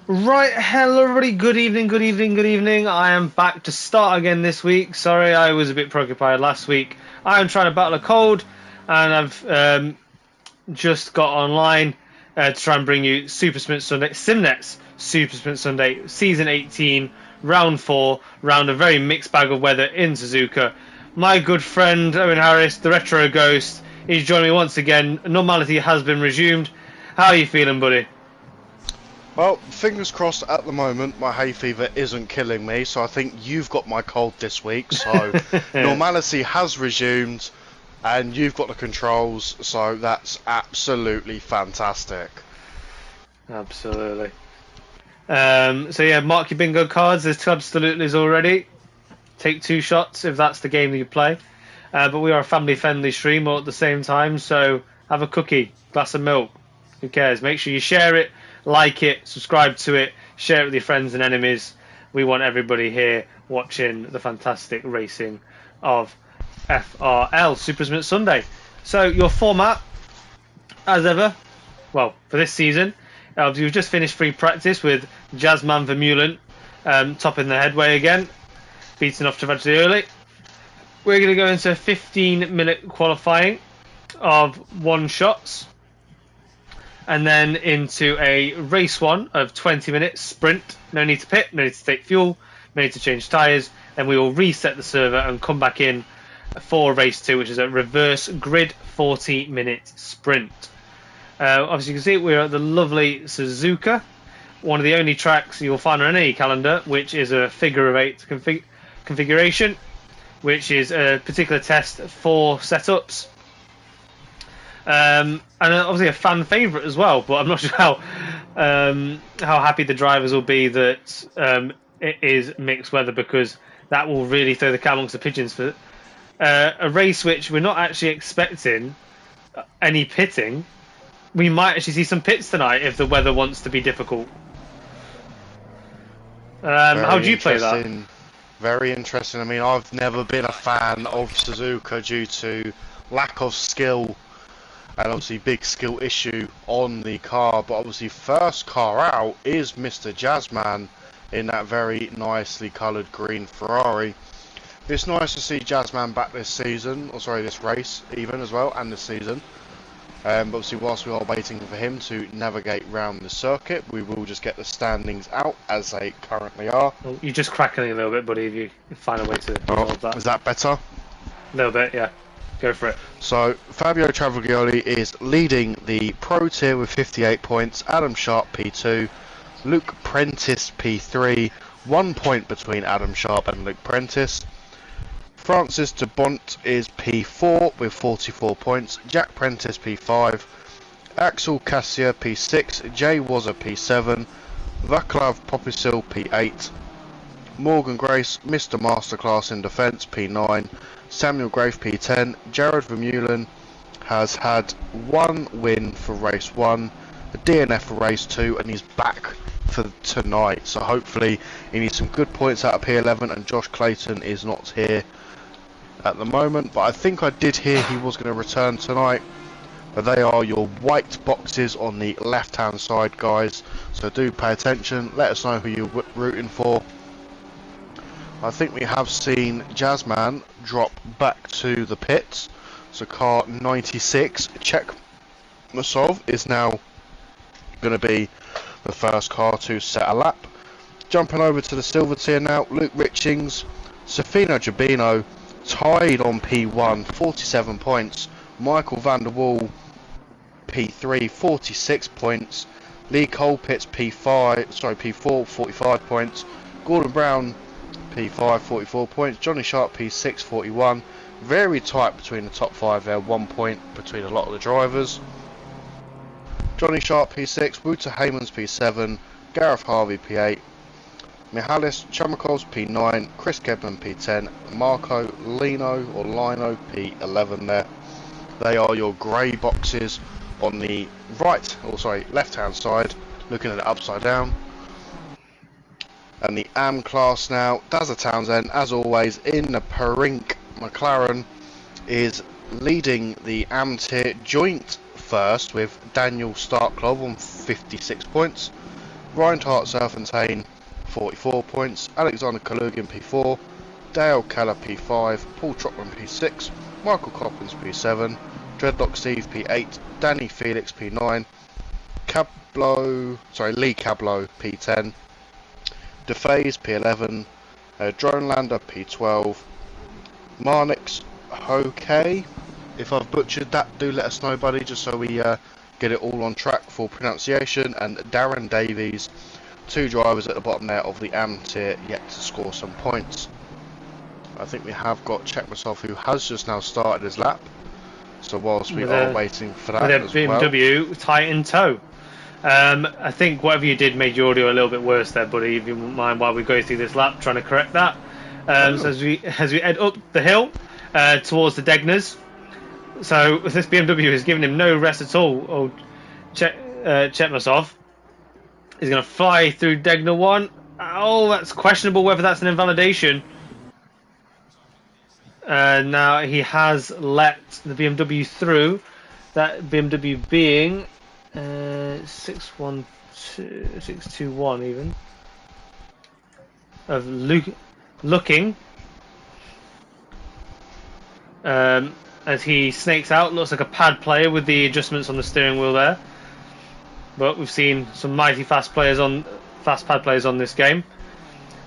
Right, hello everybody, good evening, good evening, good evening. I am back to start again this week. Sorry, I was a bit preoccupied last week. I am trying to battle a cold, and I've just got online to try and bring you Super Sprint Sunday, SimNet's Super Sprint Sunday, Season 18, Round 4, round a very mixed bag of weather in Suzuka. My good friend Owen Harris, the Retro Ghost, is joining me once again. Normality has been resumed. How are you feeling, buddy? Well, fingers crossed at the moment my hay fever isn't killing me, so I think you've got my cold this week, so normality has resumed and you've got the controls, so that's absolutely fantastic. Absolutely. So yeah, mark your bingo cards. There's two absolutely's already. Take two shots if that's the game that you play. But we are a family-friendly stream all at the same time, so have a cookie, glass of milk. Who cares? Make sure you share it, like it, subscribe to it, share it with your friends and enemies. We want everybody here watching the fantastic racing of FRL Super Sprint Sunday. So your format, as ever, well, for this season, we've just finished free practice with Jasman Vermeulen topping the headway again, beating off Travaglia early. We're going to go into a 15-minute qualifying of one shots, and then into a race one of 20 minutes sprint. No need to pit, no need to take fuel, no need to change tyres. Then we will reset the server and come back in for race two, which is a reverse grid 40-minute sprint. Obviously, you can see we're at the lovely Suzuka, one of the only tracks you'll find on any calendar, which is a figure of eight configuration, which is a particular test for setups. And obviously a fan favourite as well, but I'm not sure how happy the drivers will be that it is mixed weather, because that will really throw the cat amongst the pigeons for a race which we're not actually expecting any pitting. We might actually see some pits tonight if the weather wants to be difficult. How do you play that? Very interesting. I mean, I've never been a fan of Suzuka due to lack of skill and obviously big skill issue on the car, but obviously first car out is Mr. Jazzman in that very nicely coloured green Ferrari. It's nice to see Jazzman back this season, or sorry, this race even as well, and this season. But obviously whilst we are waiting for him to navigate round the circuit, we will just get the standings out as they currently are. Well, you're just crackling a little bit, buddy, if you find a way to resolve that. Is that better? A little bit, yeah. Go for it. So Fabio Travaglioli is leading the Pro Tier with 58 points, Adam Sharp P2, Luke Prentice P3, 1 point between Adam Sharp and Luke Prentice. Francis de Bont is P4 with 44 points, Jack Prentice P5, Axel Cassia P6, Jay Wazza P7, Vaclav Popisil P8, Morgan Grace, Mr. Masterclass in Defence P9, Samuel Grave P10, Jared Vermeulen has had one win for race 1, a DNF for race 2, and he's back for tonight. So hopefully he needs some good points out of P11, and Josh Clayton is not here at the moment, but I think I did hear he was going to return tonight. But they are your white boxes on the left hand side, guys, so do pay attention. Let us know who you're rooting for. I think we have seen Jazzman drop back to the pits, so car 96 Czech Masov is now going to be the first car to set a lap. Jumping over to the silver tier now, Luke Richings, Sofino Gibino tied on P1, 47 points. Michael van der Waal P3, 46 points. Lee Colpitts P4, 45 points. Gordon Brown P5, 44 points. Johnny Sharp P6, 41. Very tight between the top 5 there, 1 point between a lot of the drivers. Johnny Sharp P6, Wouter Heymans P7, Gareth Harvey P8, Mihalis Chamakovs P9, Chris Kedman P10, Marco Lino P11 there. They are your grey boxes on the left hand side, looking at it upside down. And the AM class now, Dazza Townsend, as always, in the Perink McLaren, is leading the AM tier joint first with Daniel Starklov on 56 points. Reinhardt Serpentine 44 points, Alexander Kalugin P4, Dale Keller P5, Paul Trotman P6, Michael Coppins P7, Dreadlock Steve P8, Danny Felix P9, Lee Cablo P10, DeFaze P11, Dronelander P12, Marnix Hoke. If I've butchered that, do let us know, buddy, just so we get it all on track for pronunciation. And Darren Davies, 2 drivers at the bottom there of the AM tier, yet to score some points. I think we have got Check Myself, who has just now started his lap. So whilst we are waiting for that as well. BMW tight in tow. I think whatever you did made your audio a little bit worse there, buddy. If you wouldn't mind while we go through this lap, trying to correct that. So as we head up the hill towards the Degners. So this BMW has given him no rest at all. Chetmasov is going to fly through Degner 1. Oh, that's questionable whether that's an invalidation. Now he has let the BMW through. That BMW being 621 even. Of looking. As he snakes out, looks like a pad player with the adjustments on the steering wheel there. But we've seen some mighty fast pad players on this game.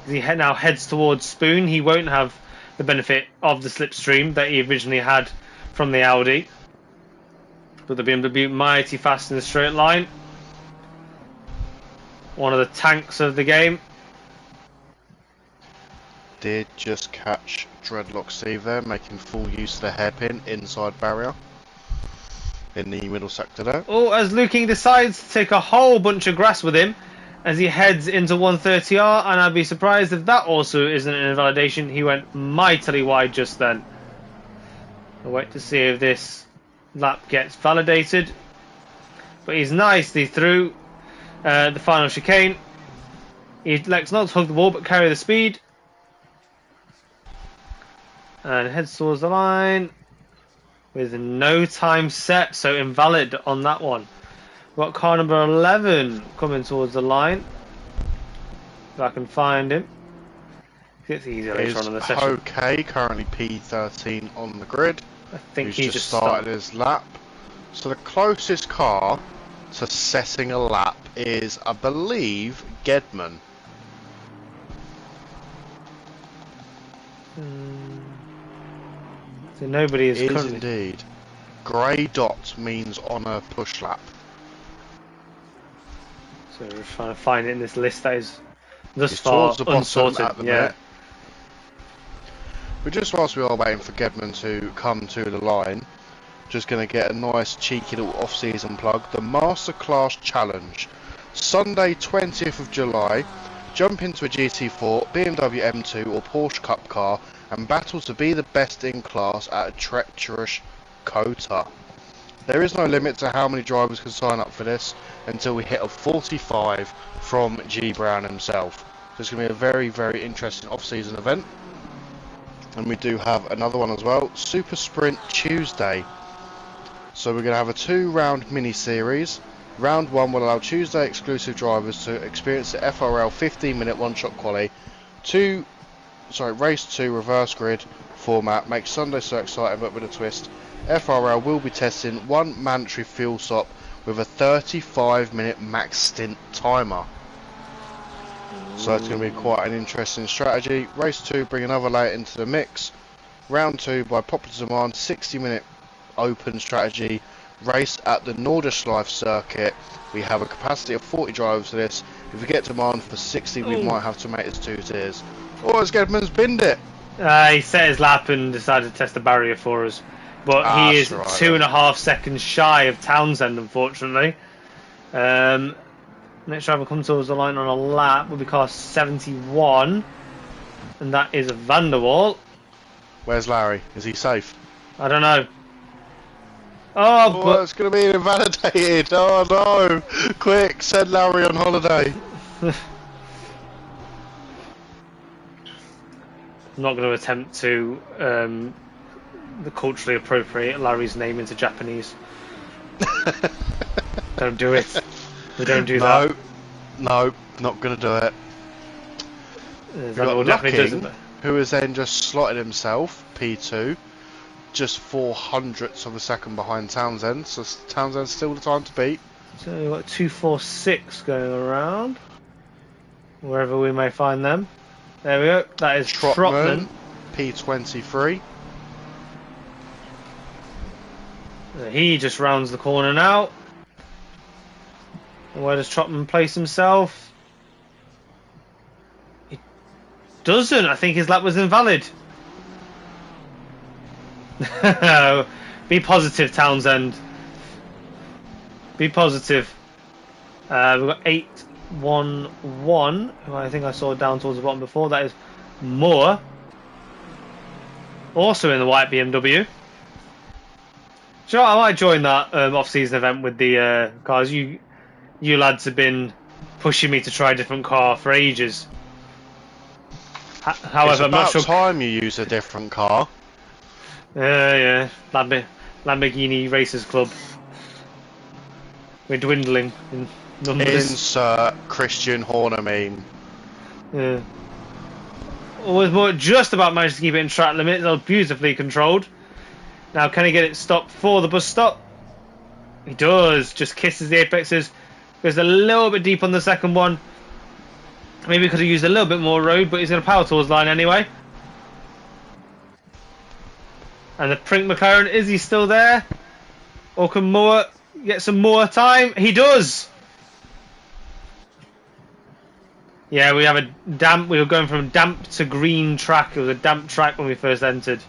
As he now heads towards Spoon, he won't have the benefit of the slipstream that he originally had from the Audi. But the BMW mighty fast in the straight line. One of the tanks of the game. Did just catch Dreadlock Steve there, making full use of the hairpin inside barrier in the middle sector there. Oh, as Luking decides to take a whole bunch of grass with him as he heads into 130R, and I'd be surprised if that also isn't an invalidation. He went mightily wide just then. I'll wait to see if this lap gets validated. But he's nicely through the final chicane. He elects not to hug the wall but carry the speed. And heads towards the line with no time set, so invalid on that one. We've got car number 11 coming towards the line. If I can find him. Gets easier later on in the session. Okay, currently P13 on the grid. I think he just started his lap. So the closest car to setting a lap is, I believe, Gedman. So nobody is currently... indeed. Grey dot means on a push lap. So we're trying to find it in this list that is thus towards far the unsorted. At the minute. But just whilst we are waiting for Gedman to come to the line, just going to get a nice cheeky little off-season plug. The Masterclass Challenge. Sunday 20th of July. Jump into a GT4, BMW M2 or Porsche Cup car and battle to be the best in class at a treacherous quota. There is no limit to how many drivers can sign up for this until we hit a 45 from G Brown himself. So it's going to be a very, very interesting off-season event. And we do have another one as well, Super Sprint Tuesday. So we're going to have a 2-round mini-series. Round 1 will allow Tuesday exclusive drivers to experience the FRL 15-minute one-shot quali. Race 2 reverse grid format makes Sunday so exciting but with a twist. FRL will be testing one mandatory fuel stop with a 35-minute max stint timer. So it's going to be quite an interesting strategy. Race 2 bring another layer into the mix. Round 2 by popular demand 60-minute open strategy race at the Nordschleife circuit. We have a capacity of 40 drivers for this. If we get demand for 60, we might have to make this 2 tiers. Oh, as Gedman's binned it. He set his lap and decided to test the barrier for us. But he is right, 2.5 seconds shy of Townsend, unfortunately. Next driver comes towards the line on a lap will be car 71. And that is Van der Waal. Where's Larry? Is he safe? I don't know. Oh, but it's going to be invalidated. Oh no! Quick, send Larry on holiday. I'm not going to attempt to culturally appropriate Larry's name into Japanese. Don't do it. We don't do that. No, not going to do it. We've got Lucking, who has then just slotted himself, P2, just 400ths of a second behind Townsend, so Townsend's still the time to beat. So we've got 246 going around, wherever we may find them. There we go, that is Trotman. P23. He just rounds the corner now. And where does Trotman place himself? He doesn't. I think his lap was invalid. Be positive, Townsend. Be positive. We've got 811, who I think I saw down towards the bottom before. That is Moore. Also in the white BMW. So I might join that off-season event with the cars. You lads have been pushing me to try a different car for ages. However, it's I'm not sure. It's about time you use a different car. Yeah, Lamborghini Racers Club. We're dwindling in numbers. Insert Christian Horner meme. Yeah. Always more just about managed to keep it in track limit. That was beautifully controlled. Now, can he get it stopped for the bus stop? He does. Just kisses the apexes. Goes a little bit deep on the second one. Maybe could have used a little bit more road, but he's going to power towards line anyway. And the Prink McLaren, is he still there? Or can Moore get some more time? He does! Yeah, we have a damp. We were going from damp to green track. It was a damp track when we first entered.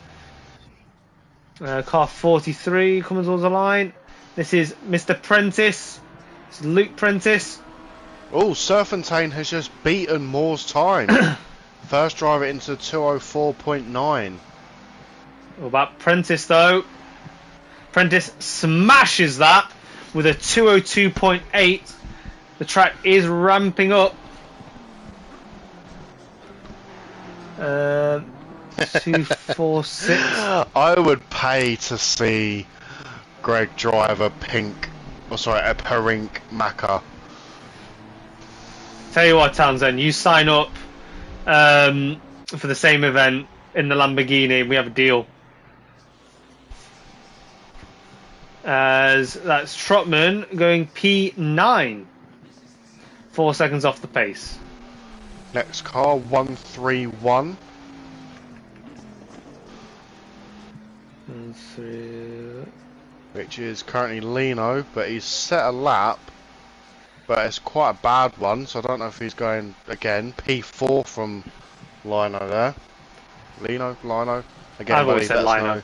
Car 43 coming towards the line. This is Mr. Prentice. This is Luke Prentice. Oh, Serpentine has just beaten Moore's time. First driver into 204.9. What about Prentice though? Prentice smashes that with a 202.8. The track is ramping up. 246. I would pay to see Greg drive a pink, or sorry, a Perink Macca. Tell you what, Townsend, you sign up for the same event in the Lamborghini. We have a deal. As that's Trotman going P9, 4 seconds off the pace. Next car 131. Which is currently Lino, but he's set a lap, but it's quite a bad one, so I don't know if he's going again. P4 from Lino there. Lino. Again, I've always said Lino.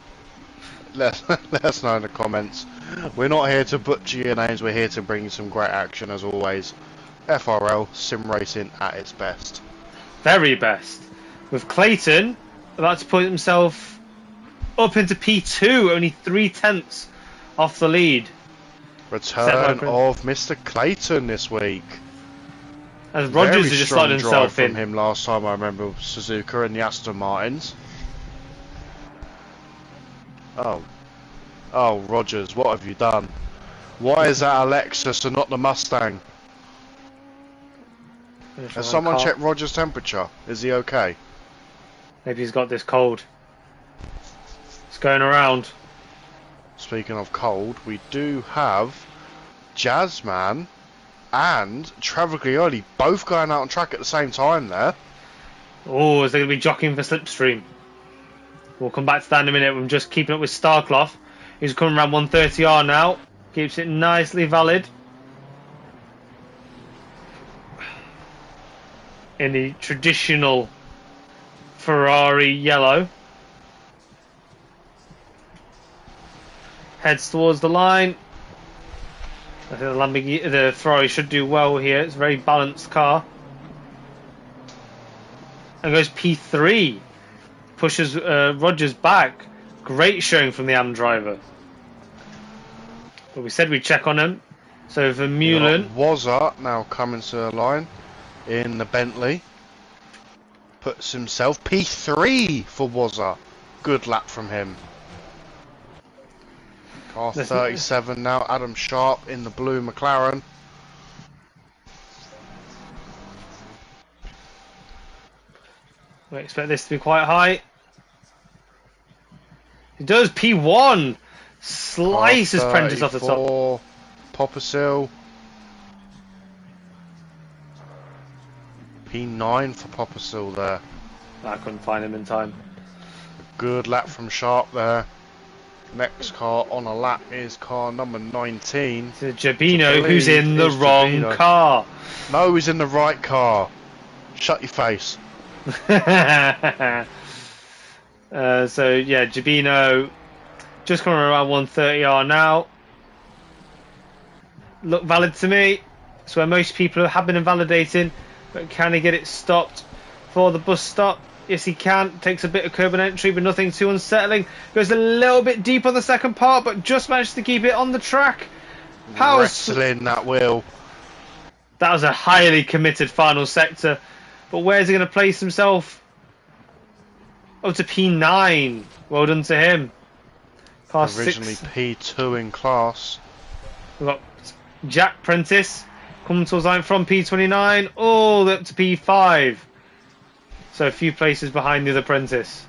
Let us know in the comments. We're not here to butcher your names, we're here to bring you some great action as always. FRL, sim racing at its best. Very best. With Clayton about to put himself up into P2, only 3/10 off the lead. Return of Mr. Clayton this week. As Rogers has just slotted himself in. From him last time I remember Suzuka and the Aston Martins. Oh, Rogers, what have you done? Why is that a Lexus and not the Mustang? Has someone checked Rogers' temperature? Is he okay? Maybe he's got this cold. It's going around. Speaking of cold, we do have Jazzman and Travaglioli both going out on track at the same time there. Oh, is they going to be jockeying for slipstream? We'll come back to that in a minute. I'm just keeping up with Starclough. He's coming around 130R now. Keeps it nicely valid. In the traditional Ferrari yellow. Heads towards the line. I think the Ferrari should do well here. It's a very balanced car. And goes P3. Pushes Rogers back. Great showing from the AM driver. But we said we'd check on him. So Vermeulen. Wazza now coming to the line in the Bentley. Puts himself P3 for Wazza. Good lap from him. Car 37 now. Adam Sharp in the blue McLaren. We expect this to be quite high. It does. P1 slices Prentice off the top. Poppersill. P9 for Poppersill there. I couldn't find him in time. Good lap from Sharp there. Next car on a lap is car number 19. To Jabino, who's in the wrong car. No, he's in the right car. Shut your face. So yeah, Jabino just coming around 130R now. Look valid to me. It's where most people have been invalidating, but can he get it stopped for the bus stop? Yes, he can. Takes a bit of curb and entry, but nothing too unsettling. Goes a little bit deep on the second part, but just managed to keep it on the track. Wrestling that wheel. That was a highly committed final sector. But where's he going to place himself? Oh, to P9. Well done to him. Car Originally 6. P2 in class. We've got Jack Prentice coming towards line from P29 all the way up to P5. So a few places behind the other Prentice.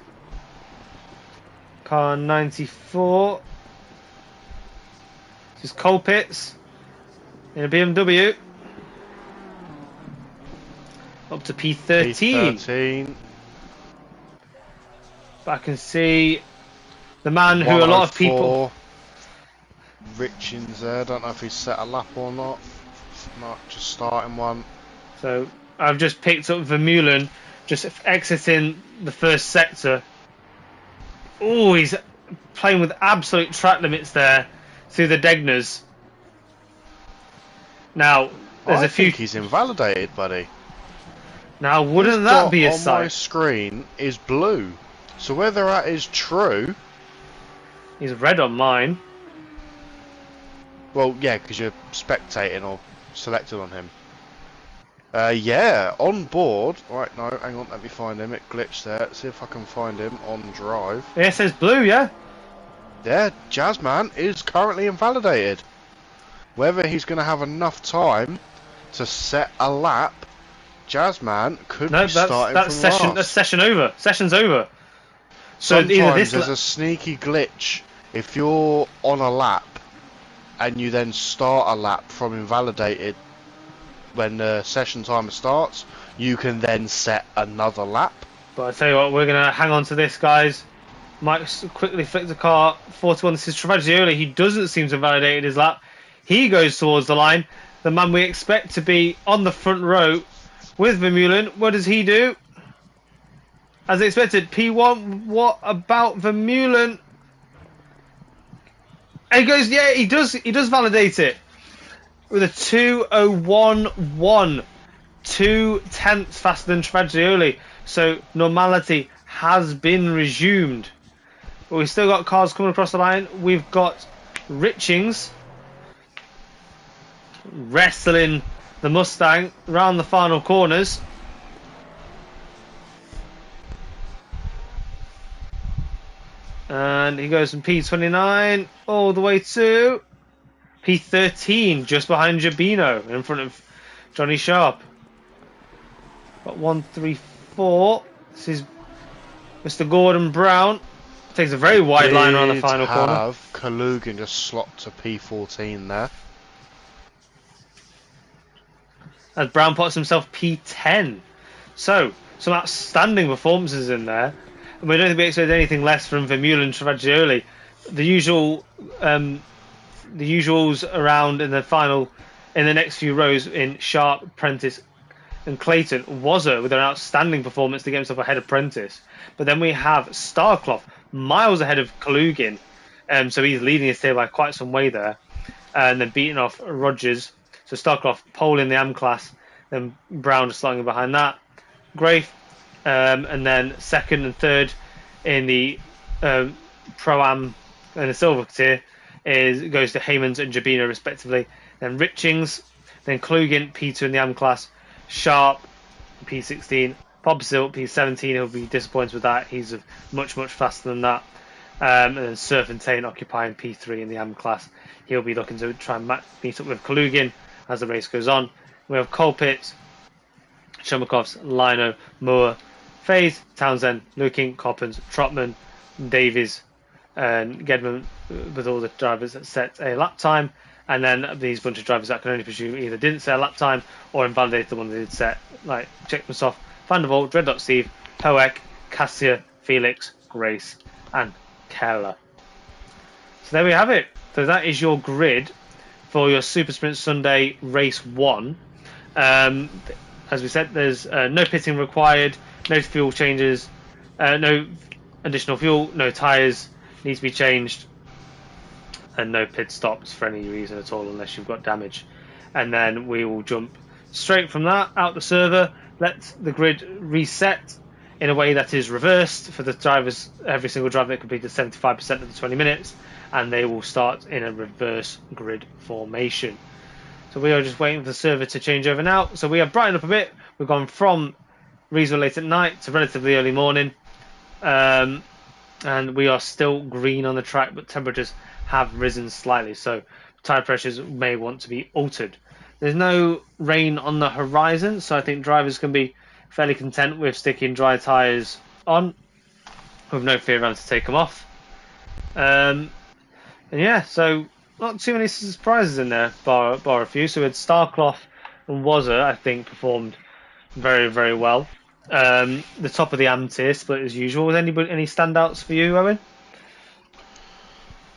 Car 94. This is Colpitts in a BMW. Up to P13. But I can see the man who a lot of people... Richings there. Don't know if he's set a lap or not. Not just starting one. So I've just picked up Vermeulen, just exiting the first sector. Oh, he's playing with absolute track limits there through the Degners. Now, there's I a few... think he's invalidated, buddy. Now, wouldn't that be a on sight? My screen is blue, so whether that is true. He's red on mine. Well, yeah, because you're spectating or selected on him. Yeah, on board. Right, no, hang on, let me find him. It glitched there. Let's see if I can find him on drive. Yeah, it says blue, yeah? Yeah, Jazzman is currently invalidated. Whether he's going to have enough time to set a lap, Jazzman could be starting from last. That's session over. Session's over. So sometimes there's a sneaky glitch. If you're on a lap and you then start a lap from invalidated when the session timer starts, you can then set another lap. But I tell you what, we're going to hang on to this, guys. Mike quickly flicked the car. 41, this is Travaglioli. He doesn't seem to have validated his lap. He goes towards the line. The man we expect to be on the front row with Vermeulen. What does he do? As expected, P1. What about Vermeulen? And he goes, yeah, he does validate it. With a 2:01.1. 2/10 faster than Travaglioli. So normality has been resumed. But we've still got cars coming across the line. We've got Richings wrestling the Mustang round the final corners. And he goes from P29 all the way to P13, just behind Jabino, in front of Johnny Sharp. Got 134. This is Mr. Gordon Brown. Takes a very wide line around the final corner. Kalugin just slot to P14 there. As Brown puts himself P10. So, some outstanding performances in there. And we don't think we expect anything less from Vermeulen and Travaglioli. The usuals around in the final, in the next few rows in Sharp, Prentice and Clayton. Wazza with an outstanding performance to get himself ahead of Prentice. But then we have Starclough miles ahead of Kalugin. So he's leading his tail by quite some way there. And then beating off Rogers. So Starclough pole in the AM class. Then Brown just sliding behind that. Grafe. And then second and third in the Pro-Am and the silver tier goes to Haymans and Jabino respectively. Then Richings, then Klugin, P2 in the AM class, Sharp, P16, Popsill, P17. He'll be disappointed with that. He's much faster than that. And then Serpentine occupying P3 in the AM class. He'll be looking to try and meet up with Kalugin as the race goes on. We have Colpitts, Shumakovs, Lino, Moore, Faze, Townsend, Luking, Coppens, Trotman, Davies, and Gedman with all the drivers that set a lap time, and then these bunch of drivers that I can only presume either didn't set a lap time or invalidated the one that did set, like Checkmasoff, Van der Waal, Dreadlock Steve, Hoek, Cassia, Felix, Grace, and Keller. So there we have it. So that is your grid for your Super Sprint Sunday Race 1. As we said, there's no pitting required, no fuel changes, no additional fuel, no tyres need to be changed, and no pit stops for any reason at all unless you've got damage. And then we will jump straight from that out the server, let the grid reset in a way that is reversed for the drivers, every single driver that completed 75% of the 20 minutes, and they will start in a reverse grid formation. So we are just waiting for the server to change over now. So we have brightened up a bit. We've gone from reasonably late at night to relatively early morning. And we are still green on the track, but temperatures have risen slightly. So tyre pressures may want to be altered. There's no rain on the horizon, so I think drivers can be fairly content with sticking dry tyres on with no fear around to take them off. And yeah, so not too many surprises in there, bar a few. So we had Starcloth and Wazza, I think, performed very, very well. The top of the AM tier split as usual. Was any standouts for you, Owen?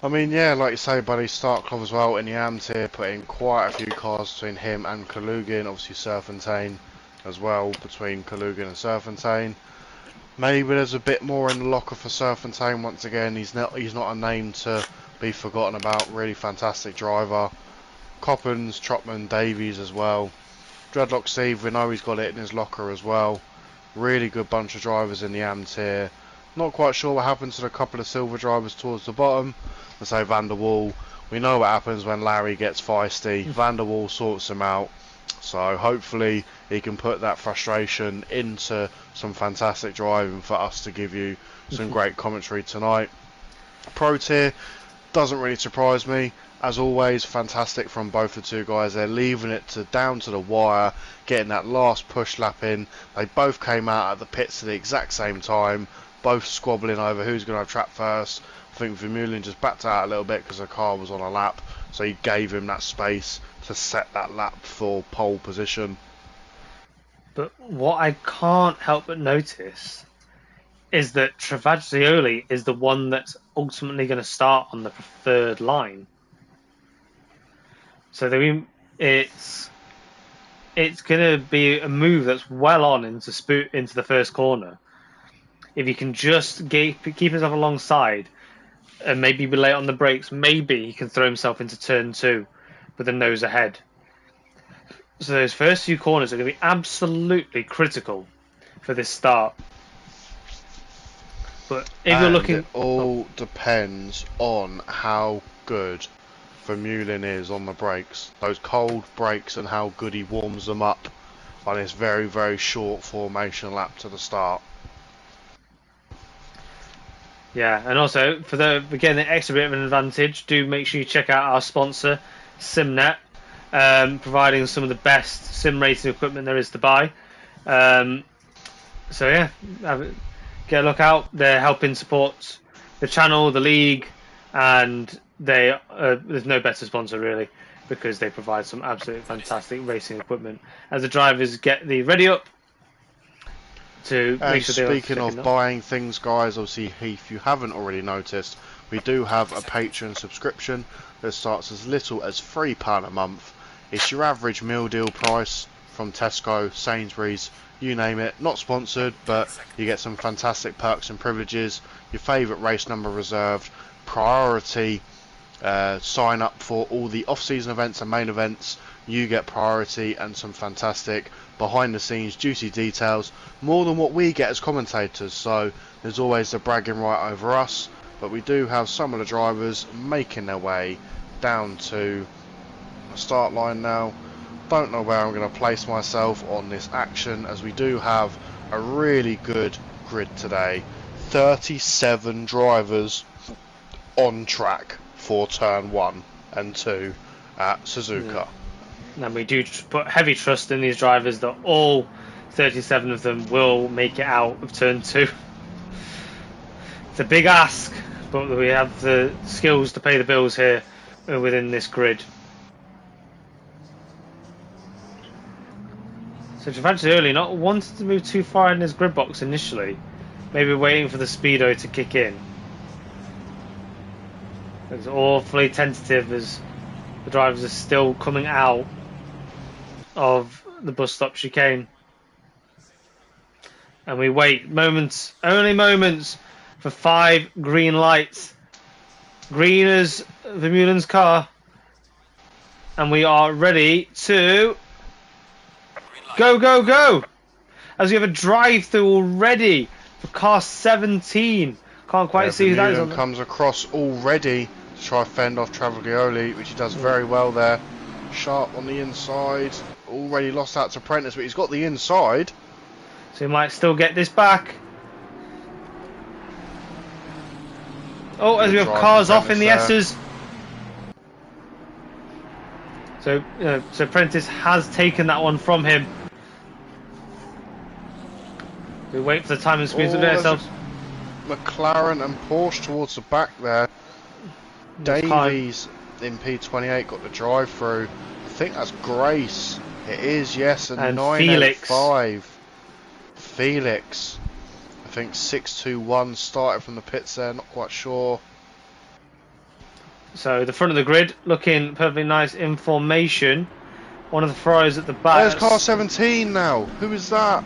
I mean, yeah, like you say, buddy, Starcloth as well in the AM tier, put in quite a few cars between him and Kalugin. Obviously, Serpentine as well between Kalugin and Serpentine. Maybe there's a bit more in the locker for Serpentine. Once again, he's not a name to be forgotten about. Really fantastic driver. Coppens, Trotman, Davies as well. Dreadlock Steve, we know he's got it in his locker as well. Really good bunch of drivers in the AM tier. Not quite sure what happened to the couple of silver drivers towards the bottom. Let's say Van der Waal. We know what happens when Larry gets feisty. Van der Waal sorts him out. So hopefully he can put that frustration into some fantastic driving for us to give you some great commentary tonight. Pro tier doesn't really surprise me. As always, fantastic from both the two guys. They're leaving it down to the wire, getting that last push lap in. They both came out at the pits at the exact same time, both squabbling over who's going to have track first. I think Vermeulen just backed out a little bit because the car was on a lap, so he gave him that space to set that lap for pole position. But what I can't help but notice is that Travaggioli is the one that's ultimately going to start on the preferred line. So it's going to be a move that's well on into the first corner. If he can just keep himself alongside and maybe be late on the brakes, maybe he can throw himself into turn 2 with the nose ahead. So those first few corners are going to be absolutely critical for this start. But if you're looking, it all depends on how good Vermeulen is on the brakes. Those cold brakes and how good he warms them up on this very, very short formation lap to the start. Yeah, and also for the extra bit of an advantage, do make sure you check out our sponsor, SimNet, providing some of the best sim racing equipment there is to buy. So yeah, get a look out. They're helping support the channel, the league, and there's no better sponsor really, because they provide some absolutely fantastic racing equipment as the drivers get the ready up. To and speaking of buying things, guys, obviously if you haven't already noticed, we do have a Patreon subscription that starts as little as £3 a month. It's your average meal deal price from Tesco, Sainsbury's, you name it. Not sponsored, but you get some fantastic perks and privileges. Your favourite race number reserved, priority sign up for all the off-season events and main events. You get priority and some fantastic behind the scenes juicy details, more than what we get as commentators, so there's always the bragging right over us. But we do have some of the drivers making their way down to the start line now. Don't know where I'm going to place myself on this action, as we do have a really good grid today. 37 drivers on track for turn 1 and 2 at Suzuka. And we do put heavy trust in these drivers that all 37 of them will make it out of turn 2. It's a big ask, but we have the skills to pay the bills here within this grid. So Travaglia early, not wanting to move too far in his grid box initially, maybe waiting for the speedo to kick in. It's awfully tentative as the drivers are still coming out of the bus stop chicane. And we wait moments, only moments, for 5 green lights. Green as Vermeulen's car. And we are ready to go, go, go! As we have a drive-through already for car 17. Can't quite see who that is. Vermeulen comes across already to try to fend off Travaglioli, which he does very well there. Sharp on the inside. Already lost out to Prentice, but he's got the inside. So he might still get this back. Oh, as we have cars off in the S's. So Prentice has taken that one from him. We wait for the time and squeeze of ourselves. McLaren and Porsche towards the back there. Davies in P28 got the drive through. I think that's Grace. It is, yes, and 985. Felix. I think 621 started from the pits there, not quite sure. So the front of the grid looking perfectly nice in formation. One of the Ferraris at the back. There's car 17 now. Who is that?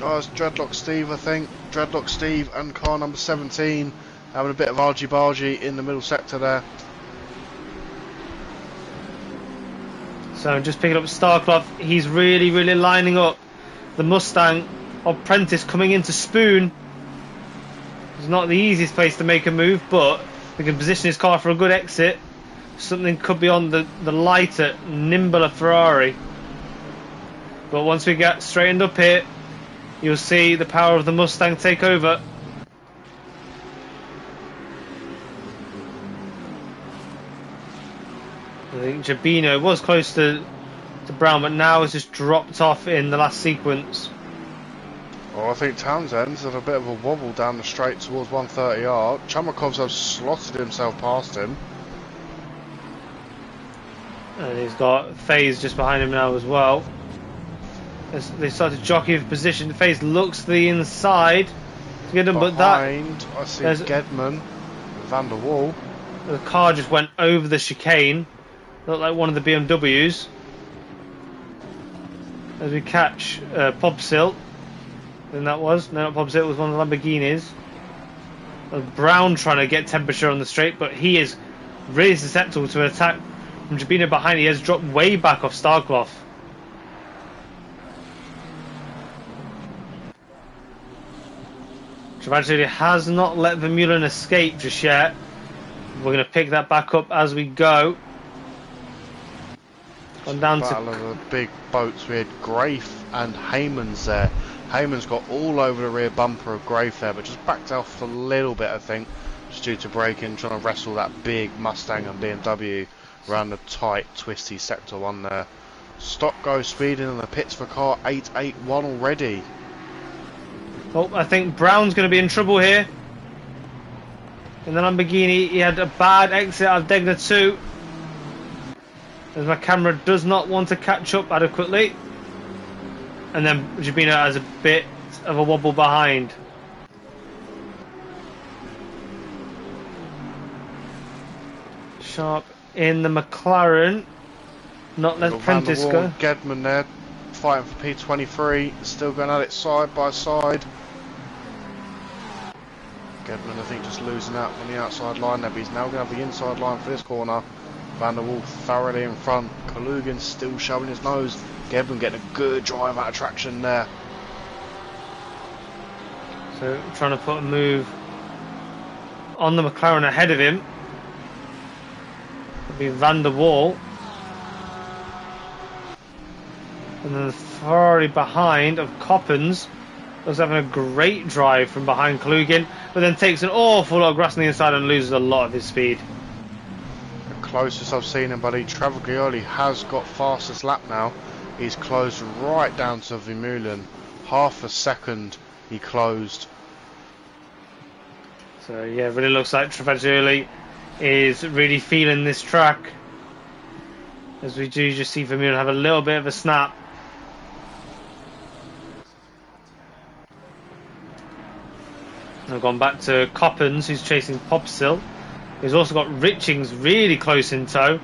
Oh, it's Dreadlock Steve, I think. Dreadlock Steve and car number 17 having a bit of argy-bargy in the middle sector there. So just picking up Starclough. He's really, really lining up the Mustang of Prentice coming into Spoon. It's not the easiest place to make a move, but we can position his car for a good exit. Something could be on the lighter, nimbler Ferrari. But once we get straightened up here, you'll see the power of the Mustang take over. I think Jabino was close to Brown, but now has just dropped off in the last sequence. Well, I think Townsend's had a bit of a wobble down the straight towards 130R. Chamakovs has slotted himself past him. And he's got FaZe just behind him now as well. As they start to jockey for position, FaZe looks to the inside to get him, but that... I see Gedman, Van der Waal. The car just went over the chicane. Looked like one of the BMWs. As we catch Popsilt. Then that was. No, not Popsilt, it was one of the Lamborghinis. Brown trying to get temperature on the straight, but he is really susceptible to an attack from Jabino behind. He has dropped way back off Starclough. Travaglia has not let Vermeulen escape just yet. We're going to pick that back up as we go. On down Battle of the big boats. We had Grafe and Heyman's there. Heyman's got all over the rear bumper of Grafe there, but just backed off a little bit, I think, just due to braking, trying to wrestle that big Mustang and BMW around the tight, twisty sector 1 there. Stop go speeding in the pits for car 881 already. Oh, I think Brown's going to be in trouble here. In the Lamborghini, he had a bad exit out of Degner 2. As my camera does not want to catch up adequately. And then Jabino has a bit of a wobble behind. Sharp in the McLaren. Not let Prentice go. Gedman there, fighting for P23. Still going at it side by side. Gedman, I think, just losing out on the outside line there, but he's now going to have the inside line for this corner. Van der Waal thoroughly in front. Kalugin still showing his nose. Gedman getting a good drive out of traction there. So trying to put a move on the McLaren ahead of him. It'll be Van der Waal. And then the Ferrari behind of Coppens was having a great drive from behind Kalugin, but then takes an awful lot of grass on the inside and loses a lot of his speed. The closest I've seen him, buddy. Travaglioli has got fastest lap now. He's closed right down to Vermeulen. Half a second he closed. So yeah, really looks like Travaglioli is really feeling this track. As we do just see Vermeulen have a little bit of a snap. I've gone back to Coppens, who's chasing Popsill. He's also got Richings really close in tow.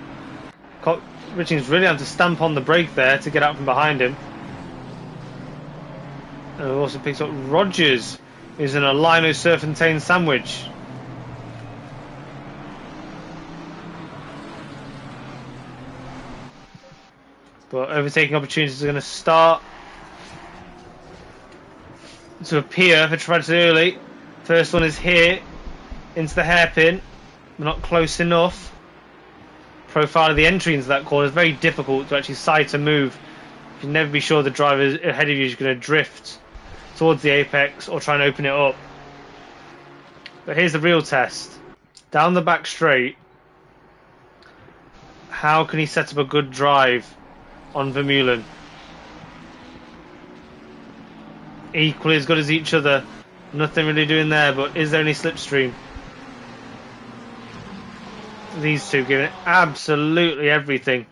Richings really had to stamp on the brake there to get out from behind him. And it also picks up Rogers, who's in a Lino Serpentine sandwich. But overtaking opportunities are going to start to appear for Travaglioli. First one is here into the hairpin, but not close enough. Profile of the entry into that corner is very difficult to actually sight a move. You can never be sure the driver ahead of you is going to drift towards the apex or try and open it up. But here's the real test. Down the back straight, how can he set up a good drive on Vermeulen? Equally as good as each other. Nothing really doing there, but is there any slipstream? These two giving it absolutely everything.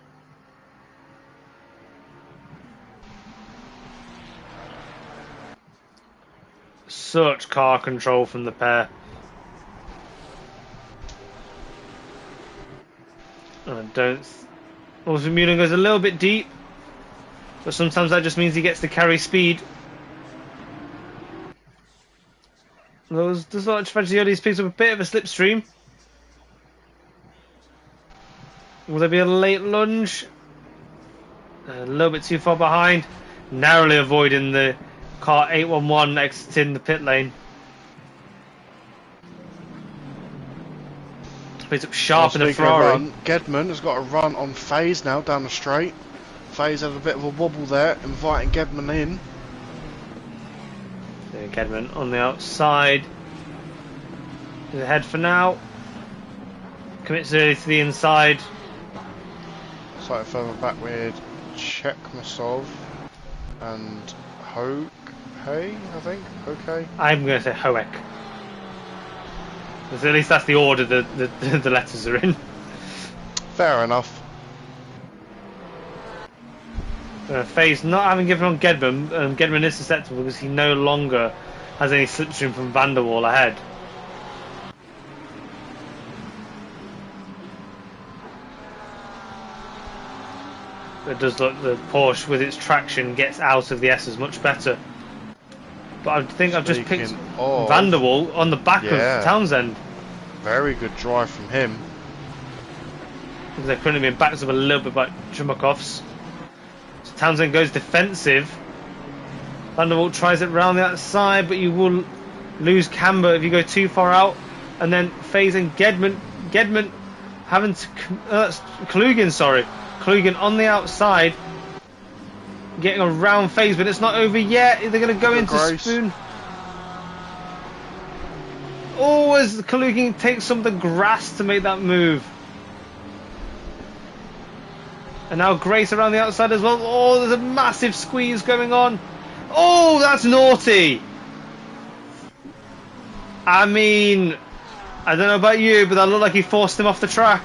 Such car control from the pair. I don't. Also, Vermeulen goes a little bit deep, but sometimes that just means he gets to carry speed. Does like Travaglioli's picks up a bit of a slipstream. Will there be a late lunge? A little bit too far behind. Narrowly avoiding the car 811 exiting the pit lane. Picks up sharp in the Ferrari. Gedman has got a run on Faze now down the straight. Faze had a bit of a wobble there, inviting Gedman in. Gedman on the outside. Is ahead for now. Commits early to the inside. Slightly further back with Chekmasov and Hoke, I think. Okay. I'm going to say Hoek. Because at least that's the order the letters are in. Fair enough. Faze not having given on Gedman. Gedman is susceptible because he no longer has any slipstream from Van der Waal ahead. It does look the Porsche with its traction gets out of the S's much better. But I think I've just picked Van der Waal on the back of Townsend. Very good drive from him. They're currently being backed up a little bit by Chumakovs. So Townsend goes defensive. Van der Waal tries it round the outside, but you will lose camber if you go too far out. And then Faze and Gedman having to Klugen, sorry. Klugen on the outside, getting around Faze, but it's not over yet. They're going to go into Grace. Spoon. Oh, as Klugen takes some of the grass to make that move. And now Grace around the outside as well. Oh, there's a massive squeeze going on. Oh, that's naughty. I mean, I don't know about you, but that looked like he forced him off the track.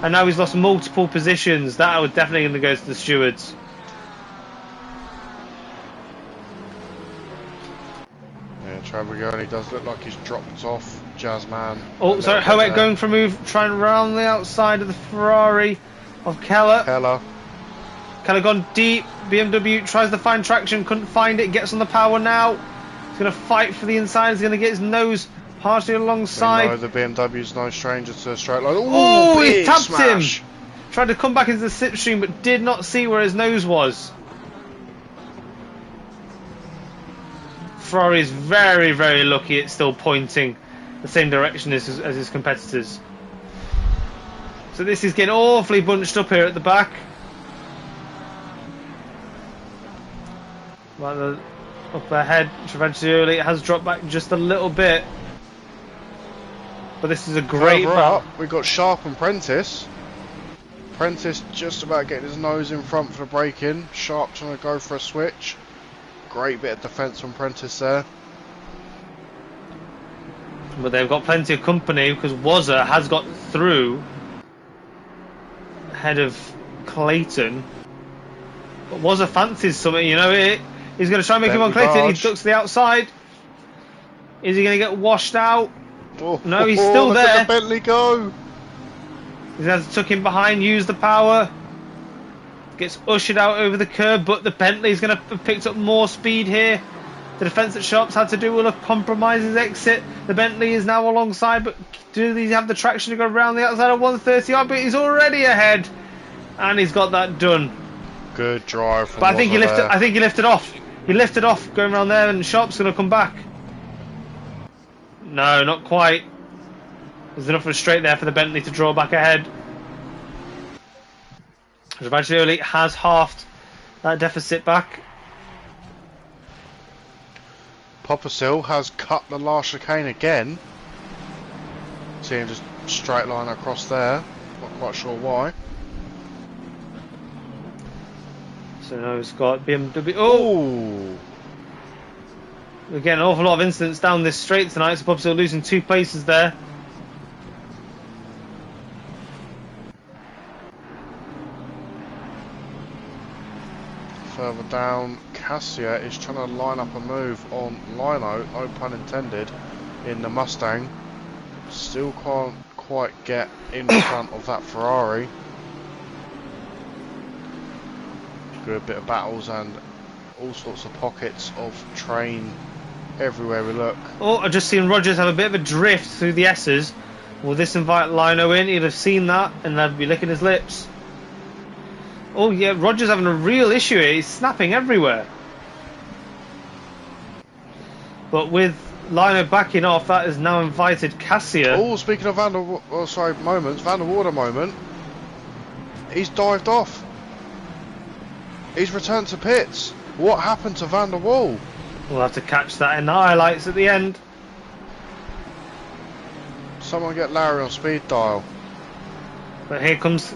And now he's lost multiple positions. That was definitely going to go to the stewards. Yeah, Travaglioli does look like he's dropped off Jazzman. Oh, sorry, Hoek going for a move, trying around the outside of the Ferrari of Keller. Keller gone deep. BMW tries to find traction, couldn't find it, gets on the power now. He's going to fight for the inside, he's going to get his nose partially alongside. No, the BMW's no stranger to a straight line. Oh, he tapped smash. him! Tried to come back into the slipstream, but did not see where his nose was. Ferrari is very, very lucky it's still pointing the same direction as his competitors. So this is getting awfully bunched up here at the back. Well, up ahead, Travaglioli has dropped back just a little bit. But this is a great up. We've got Sharp and Prentice. Prentice just about getting his nose in front for the break-in. Sharp trying to go for a switch. Great bit of defence from Prentice there. But they've got plenty of company because Wazza has got through ahead of Clayton. But Wazza fancies something, you know. He's going to try and make him on Clayton. He ducks to the outside. Is he going to get washed out? Oh, No, he's still look there. At the Bentley go. He's going to tuck him behind, use the power. Gets ushered out over the curb, but the Bentley's going to have picked up more speed here. The defence that Sharp's had to do will have compromised his exit. The Bentley is now alongside, but do these have the traction to go around the outside of 130? But he's already ahead, and he's got that done. Good drive from But I think he lifted off. He lifted off going around there, and Sharp's going to come back. No, not quite. There's enough of a straight there for the Bentley to draw back ahead. Travaglioli has halved that deficit back. Popasil has cut the last chicane again. See him just straight line across there. Not quite sure why. So now he's got BMW. Oh! Again, an awful lot of incidents down this straight tonight. So Popasil losing 2 places there. Further down, Cassia is trying to line up a move on Lino, no pun intended, in the Mustang. Still can't quite get in front of that Ferrari. Good bit of battles and all sorts of pockets of train everywhere we look. Oh, I've just seen Rogers have a bit of a drift through the S's. Will this invite Lino in? He'd have seen that and they'd be licking his lips. Oh yeah, Rogers having a real issue here. He's snapping everywhere. But with Lino backing off, that has now invited Cassia. Oh, speaking of Van der Water moment. He's dived off. He's returned to pits. What happened to Van der Waal? We'll have to catch that in the highlights at the end. Someone get Larry on speed dial. But here comes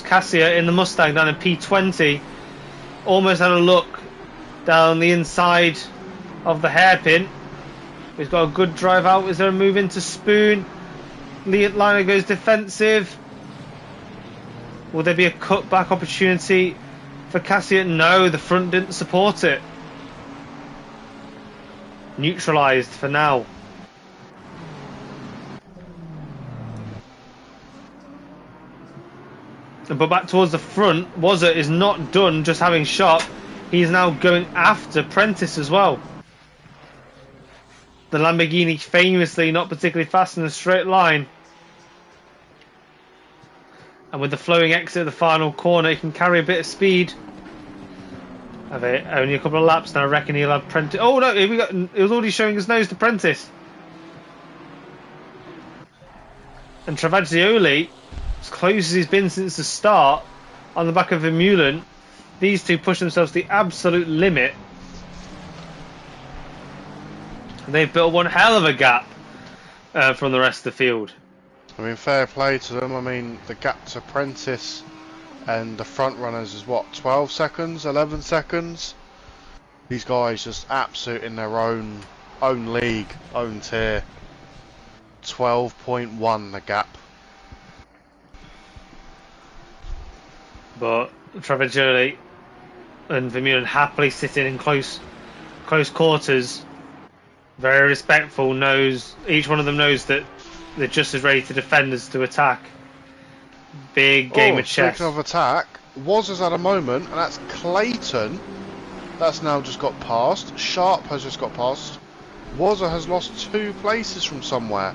Cassia in the Mustang down in P20. Almost had a look down the inside of the hairpin. He's got a good drive out. Is there a move into Spoon? Lino goes defensive. Will there be a cutback opportunity for Cassia? No, the front didn't support it. Neutralised for now. But back towards the front, Wazza is not done just having Sharp. He's now going after Prentice as well. The Lamborghini famously not particularly fast in a straight line. And with the flowing exit of the final corner, he can carry a bit of speed. Only a couple of laps now. I reckon he'll have Prentice. Oh no, he was already showing his nose to Prentice. And Travaglioli, as close as he's been since the start, on the back of Vermeulen, these two push themselves to the absolute limit. And they've built one hell of a gap from the rest of the field. I mean, fair play to them. I mean, the gap to Prentice and the front runners is what, 12 seconds, 11 seconds? These guys just absolute in their own league, own tier. 12.1 the gap. But Travaglioli and Vermeulen happily sitting in close quarters, very respectful. Each one of them knows that they're just as ready to defend as to attack. Big game of chess. Speaking of attack, Wazza's at a moment, and that's Clayton. That's now just got past. Sharp has just got past. Wazza has lost 2 places from somewhere.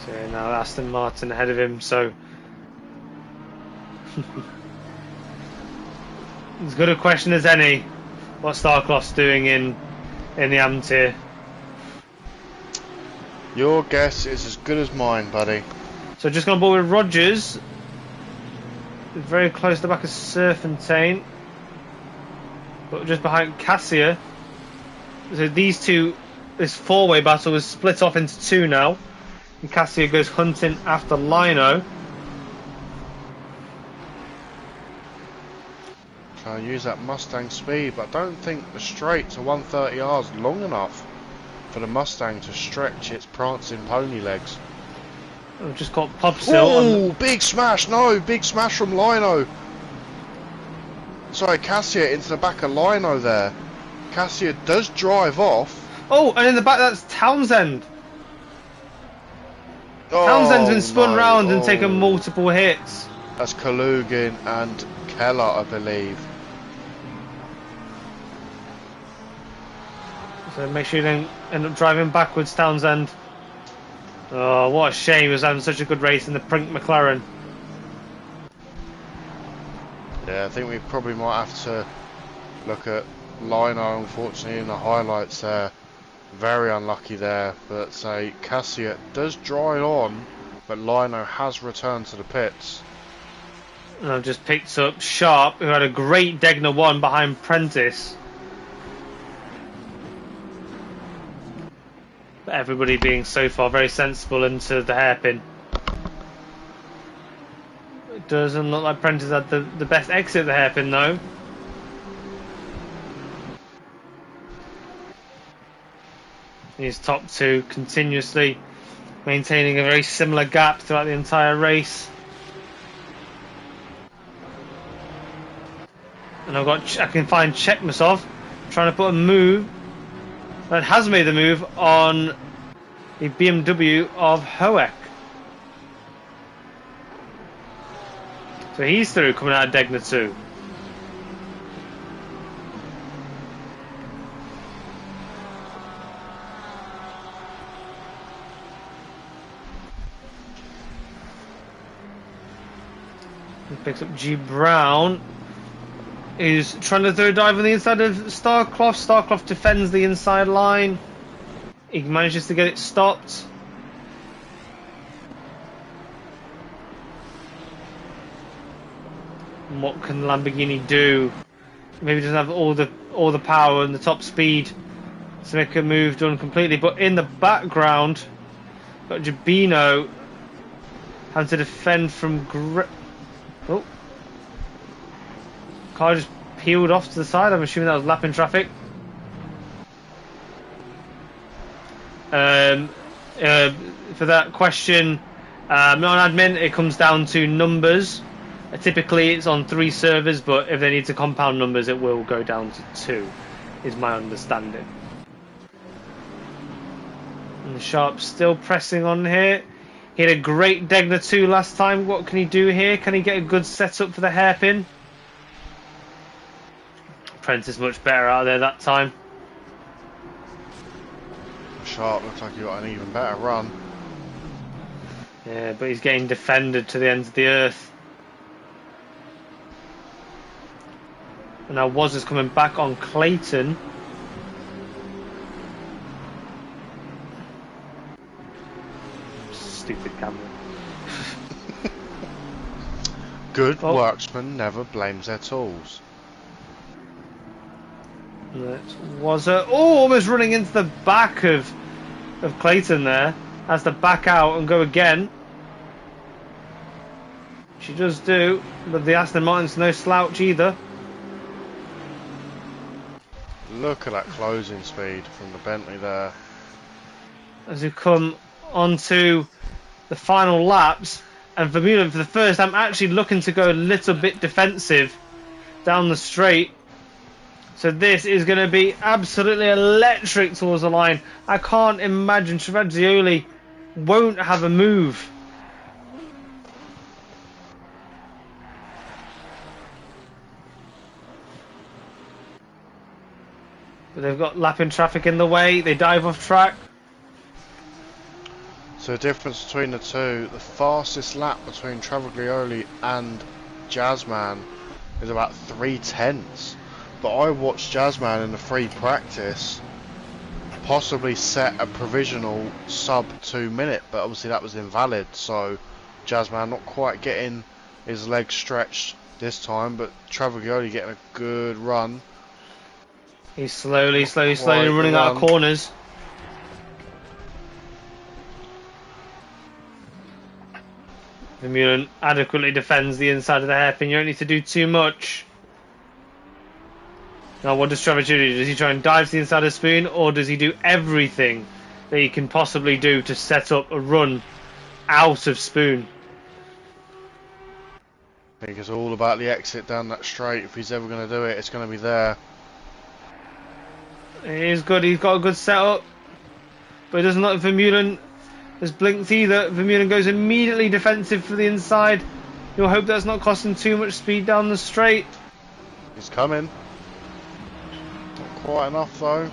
So now Aston Martin ahead of him, so as good a question as any. What Starcloth's doing in the AM tier? Your guess is as good as mine, buddy. So just gone board with Rogers. Very close to the back of Serpentine. But just behind Cassia. So these two, this 4-way battle is split off into 2 now. And Cassia goes hunting after Lino. Trying to use that Mustang speed, but I don't think the straight to 130R is long enough for the Mustang to stretch its prancing pony legs. I've just got Popsill. Oh, big smash! No, big smash from Lino. Sorry, Cassia into the back of Lino there. Cassia does drive off. Oh, and in the back that's Townsend. Oh, Townsend's been spun no. round and taken multiple hits. That's Kalugin and Keller, I believe. So make sure you don't end up driving backwards, Townsend. Oh, what a shame he was having such a good race in the Prink McLaren. Yeah, I think we probably might have to look at Lino, unfortunately, in the highlights there. Very unlucky there, but say Cassia does drive on, but Lino has returned to the pits. And I've just picked up Sharp, who had a great Degner 1 behind Prentice. But everybody being so far very sensible into the hairpin. It doesn't look like Prentice had the best exit of the hairpin though. He's top two, continuously maintaining a very similar gap throughout the entire race. And I can find Chekmasov trying to put a move that has made the move on the BMW of Hoek. So he's through, coming out of Degner 2. He picks up G Brown. Is trying to throw a dive on the inside of Starclough. Starclough defends the inside line. He manages to get it stopped. And what can Lamborghini do? Maybe doesn't have all the power and the top speed to make a move done completely. But in the background, got Jabino having to defend from. Oh. Car just peeled off to the side. I'm assuming that was lapping traffic. For that question, non-admin, it comes down to numbers. Typically it's on 3 servers, but if they need to compound numbers, it will go down to 2, is my understanding. And Sharp still pressing on here. He had a great Degner 2 last time. What can he do here? Can he get a good setup for the hairpin? Prentice much better out there that time. Sharp looks like he got an even better run. Yeah, but he's getting defended to the ends of the earth. And now Woz is coming back on Clayton. Stupid camera. Good worksman never blames their tools. That was almost running into the back of Clayton there. Has to back out and go again. She does do, but the Aston Martin's no slouch either. Look at that closing speed from the Bentley there. As we come onto the final laps, and Bermuda for the first time actually looking to go a little bit defensive down the straight. So this is going to be absolutely electric towards the line. I can't imagine Travaggioli won't have a move. But they've got lapping traffic in the way. They dive off track. So the difference between the two, the fastest lap between Travaglioli and Jazzman is about 3/10. But I watched Jazzman in the free practice possibly set a provisional sub 2 minute, but obviously that was invalid, so Jazzman not quite getting his legs stretched this time, but Travaglioli getting a good run. He's slowly running out of corners. Vermeulen adequately defends the inside of the hairpin. You don't need to do too much. Now, what does Trevor do? Does he try and dive to the inside of Spoon, or does he do everything that he can possibly do to set up a run out of Spoon? I think it's all about the exit down that straight. If he's ever going to do it, it's going to be there. It is good. He's got a good setup, but it doesn't look like Vermeulen has blinked either. Vermeulen goes immediately defensive for the inside. You'll hope that's not costing too much speed down the straight. He's coming. Not quite enough though.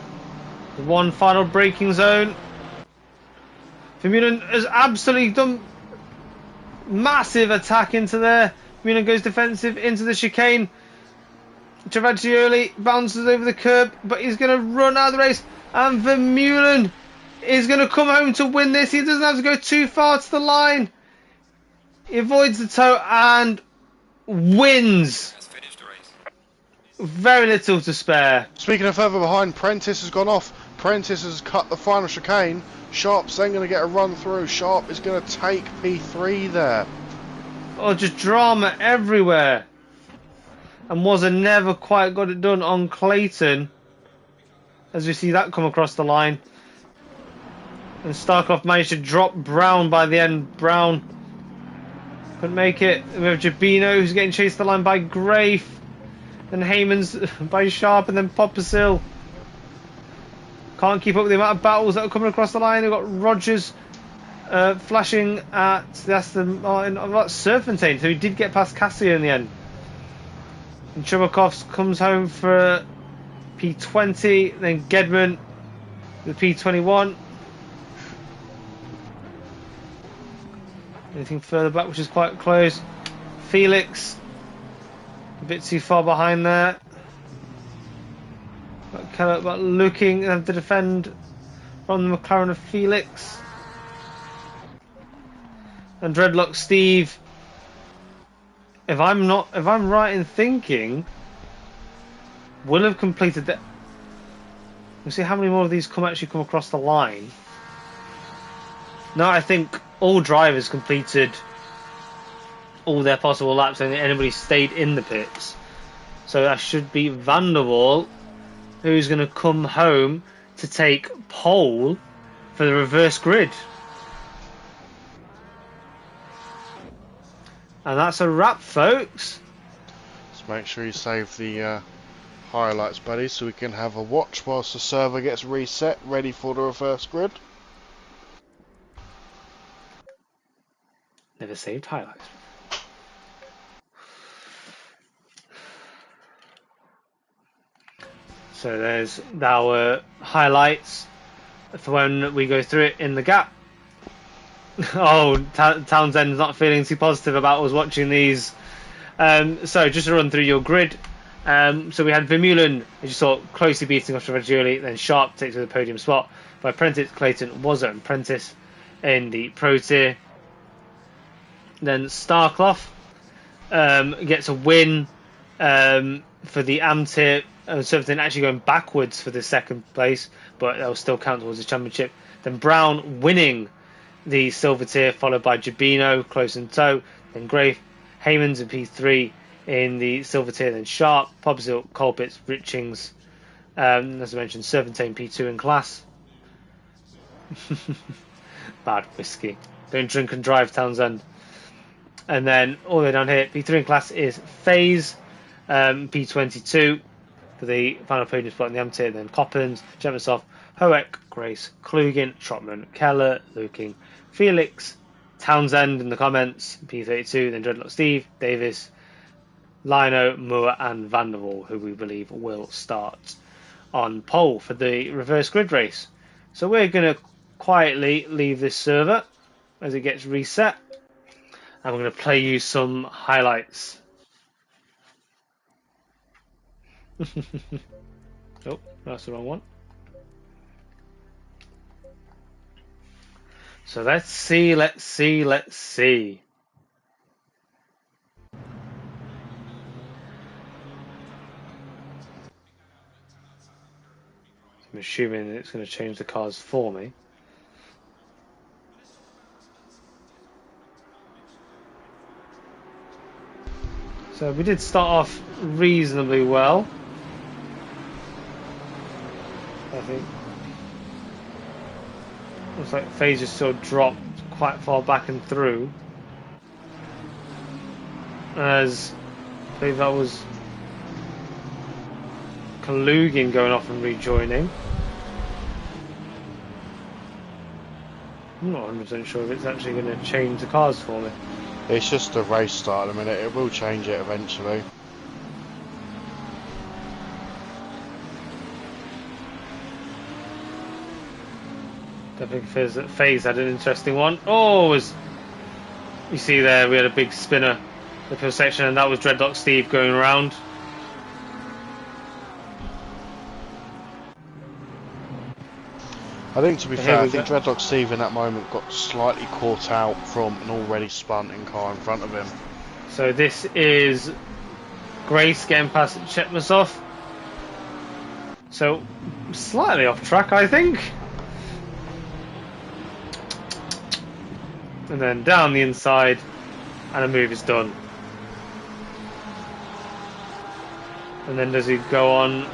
One final braking zone. Vermeulen has absolutely done massive attack into there. Vermeulen goes defensive into the chicane. Travaggioli bounces over the curb, but he's going to run out of the race. And Vermeulen is going to come home to win this. He doesn't have to go too far to the line. He avoids the tow and wins. Very little to spare. Speaking of further behind, Prentice has gone off. Prentice has cut the final chicane. Sharp's then going to get a run through. Sharp is going to take P3 there. Oh, just drama everywhere. And Wazza never quite got it done on Clayton. As we see that come across the line. And Starkov managed to drop Brown by the end. Brown couldn't make it. We have Jabino who's getting chased the line by Grafe. Then Heyman's by Sharp, and then Popasil. Can't keep up with the amount of battles that are coming across the line. They've got Rogers flashing at Aston Martin. That's Serpentine, so he did get past Cassia in the end. And Chubakovs comes home for P20, then Gedman with P21. Anything further back, which is quite close. Felix, a bit too far behind there. But looking to defend from the McLaren of Felix. And Dreadlock Steve, if I'm right in thinking, will have completed that. We'll see how many more of these actually come across the line. No, I think all drivers completed all their possible laps, and anybody stayed in the pits. So that should be Vanderwall, who's going to come home to take pole for the reverse grid. And that's a wrap, folks. Let's make sure you save the highlights, buddy, so we can have a watch whilst the server gets reset, ready for the reverse grid. Never saved highlights. So there's our highlights for when we go through it in the gap. Oh, Townsend's not feeling too positive about us watching these. So just to run through your grid. So we had Vermeulen, as you saw, closely beating off Travaggioli. Then Sharp takes the podium spot by Prentice, Clayton, Wazza and Prentice in the Pro Tier. Then Starclough gets a win for the Am Tier. Something actually going backwards for the second place, but that will still count towards the championship. Then Brown winning the Silver Tier, followed by Jabino, close in tow. Then Grafe, Heyman's in P3 in the Silver Tier. Then Sharp, Popsicle, Colpitts, Richings, as I mentioned, Serpentine P2 in class. Bad whiskey. Don't drink and drive, Townsend. And then all the way down here, P3 in class is FaZe, P22 for the final podium spot in the M tier. Then Coppins, Jemison, Hoek, Grace, Klugin, Trotman, Keller, Luking, Felix, Townsend in the comments, P32. Then Dreadlock Steve, Davis, Lino, Moore, and Vanderwall, who we believe will start on pole for the reverse grid race. So we're going to quietly leave this server as it gets reset. And we're going to play you some highlights. Oh, that's the wrong one. So let's see. I'm assuming it's going to change the cars for me. So we did start off reasonably well, I think. Looks like FaZe just sort of dropped quite far back and through. As I believe that was Kalugin going off and rejoining. I'm not 100% sure if it's actually going to change the cars for me. It's just a race start at the minute. It will change it eventually. I think FaZe had an interesting one. Oh, you see there, we had a big spinner the field section, and that was Dreadlock Steve going around. I think, to be fair, I think Dreadlock Steve in that moment got slightly caught out from an already spun car in front of him. So this is Grace getting past Chetmasov. So slightly off track, I think. And then down the inside, and a move is done. And then does he go on?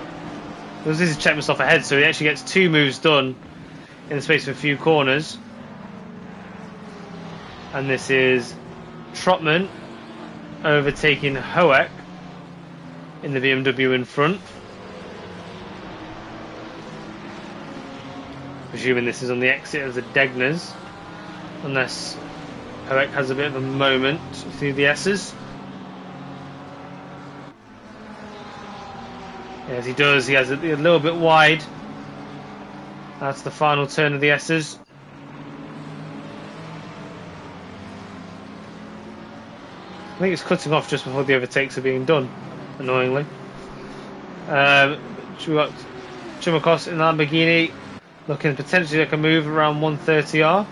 Because this is Chetmasov ahead, so he actually gets 2 moves done in the space of a few corners. And this is Trotman overtaking Hoek in the BMW in front. Presuming this is on the exit of the Degners, unless Hoek has a bit of a moment through the S's. Yes, he does. He has a little bit wide. That's the final turn of the S's. I think it's cutting off just before the overtakes are being done, annoyingly. We got Chumakos in the Lamborghini, looking potentially like a move around 130R.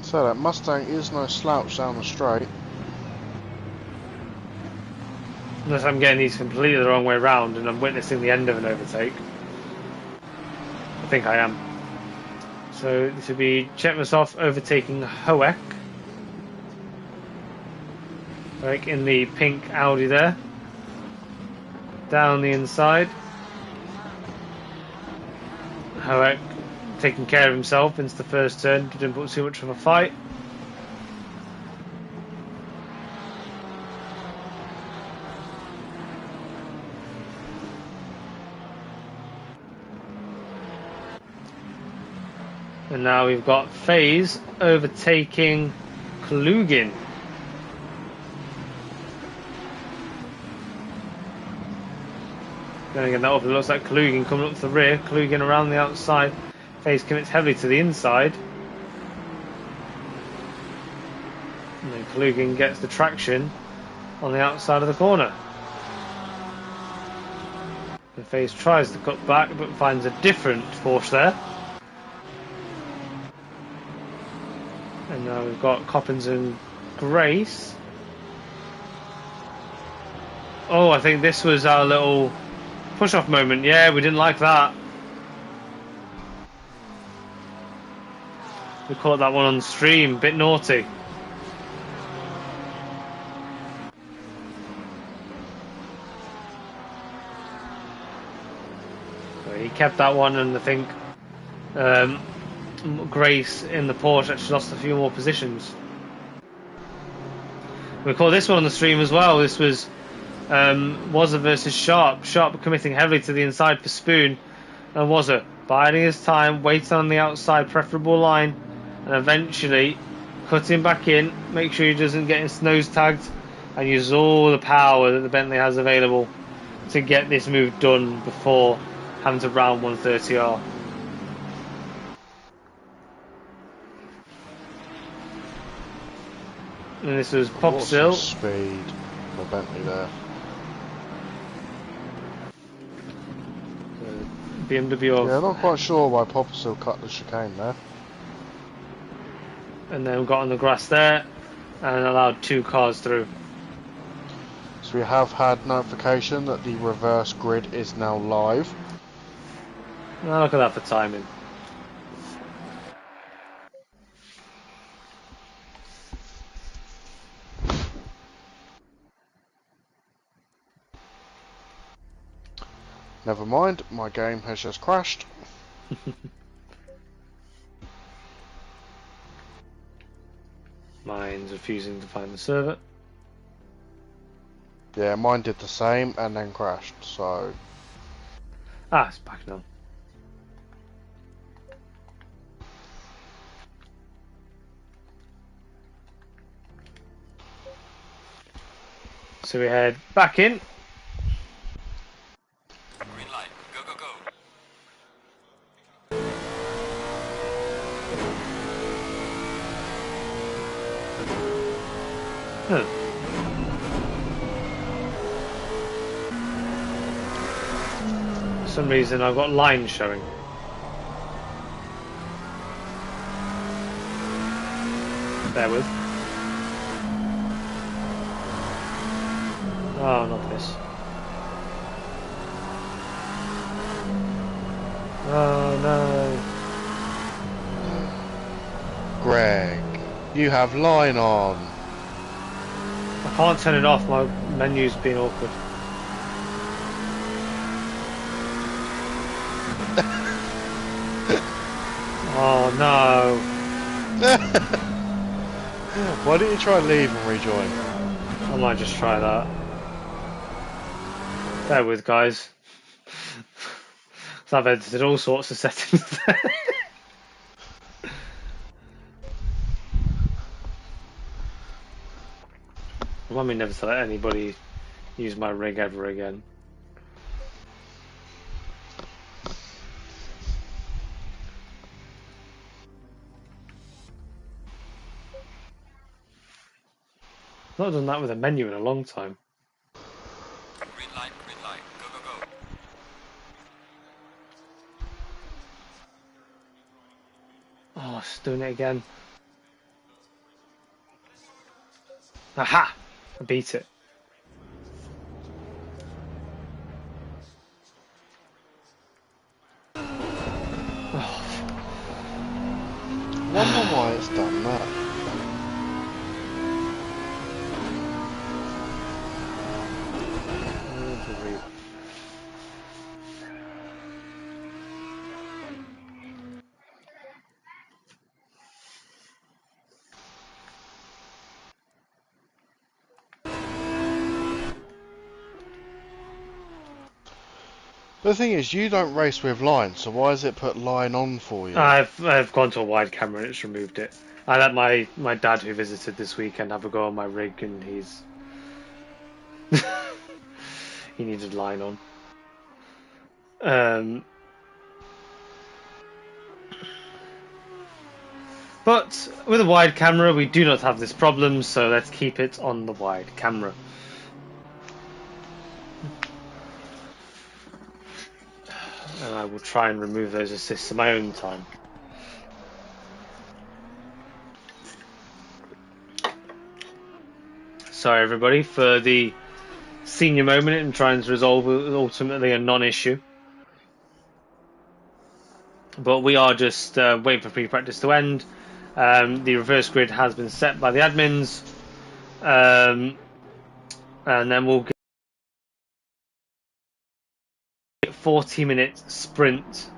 So that Mustang is no slouch down the straight. Unless I'm getting these completely the wrong way round and I'm witnessing the end of an overtake. I think I am. So this would be Chetmasov overtaking Hoek. Hoek in the pink Audi there. Down the inside. Hoek taking care of himself into the first turn. Didn't put too much of a fight. And now we've got FaZe overtaking Kalugin. Then again, that often looks like Kalugin coming up to the rear. Kalugin around the outside. FaZe commits heavily to the inside. And then Kalugin gets the traction on the outside of the corner. And FaZe tries to cut back but finds a different force there. And now we've got Coppins and Grace. Oh, I think this was our little push-off moment. Yeah, we didn't like that. We caught that one on stream. Bit naughty. So he kept that one, and I think Grace in the Porsche actually lost a few more positions. We caught this one on the stream as well. This was Wazza versus Sharp. Sharp committing heavily to the inside for Spoon, and Wazza biding his time, waiting on the outside preferable line, and eventually cutting back in, make sure he doesn't get his nose tagged, and use all the power that the Bentley has available to get this move done before having to round 130R. And this was Popsicle. Speed for Bentley there. BMW of... Yeah, I'm not quite sure why Popsicle cut the chicane there. And then got on the grass there and allowed 2 cars through. So we have had notification that the reverse grid is now live. Now look at that for timing. Never mind, my game has just crashed. Mine's refusing to find the server. Yeah, mine did the same and then crashed, so... Ah, it's back now. So we head back in. Green light. Go, go, go. Huh. For some reason I've got lines showing. Bear with. Oh, not this. Oh no. Greg, you have line on. I can't turn it off, my menu's being awkward. Oh no. Why don't you try and leave and rejoin? I might just try that. Bear with, guys. So I've edited all sorts of settings there. Remind me never to let anybody use my rig ever again. I've not done that with a menu in a long time. Green light, green light. Go, go, go. Oh, it's doing it again. Aha! I beat it. Oh, Wonder why it's done that. The thing is, you don't race with line, so why has it put line on for you? I've gone to a wide camera and it's removed it. I let my dad who visited this weekend have a go on my rig and he's he needed line on. But with a wide camera we do not have this problem, so let's keep it on the wide camera. And I will try and remove those assists in my own time. Sorry everybody for the senior moment and trying to resolve ultimately a non-issue. But we are just waiting for pre-practice to end. The reverse grid has been set by the admins. And then we'll get 40-minute sprint.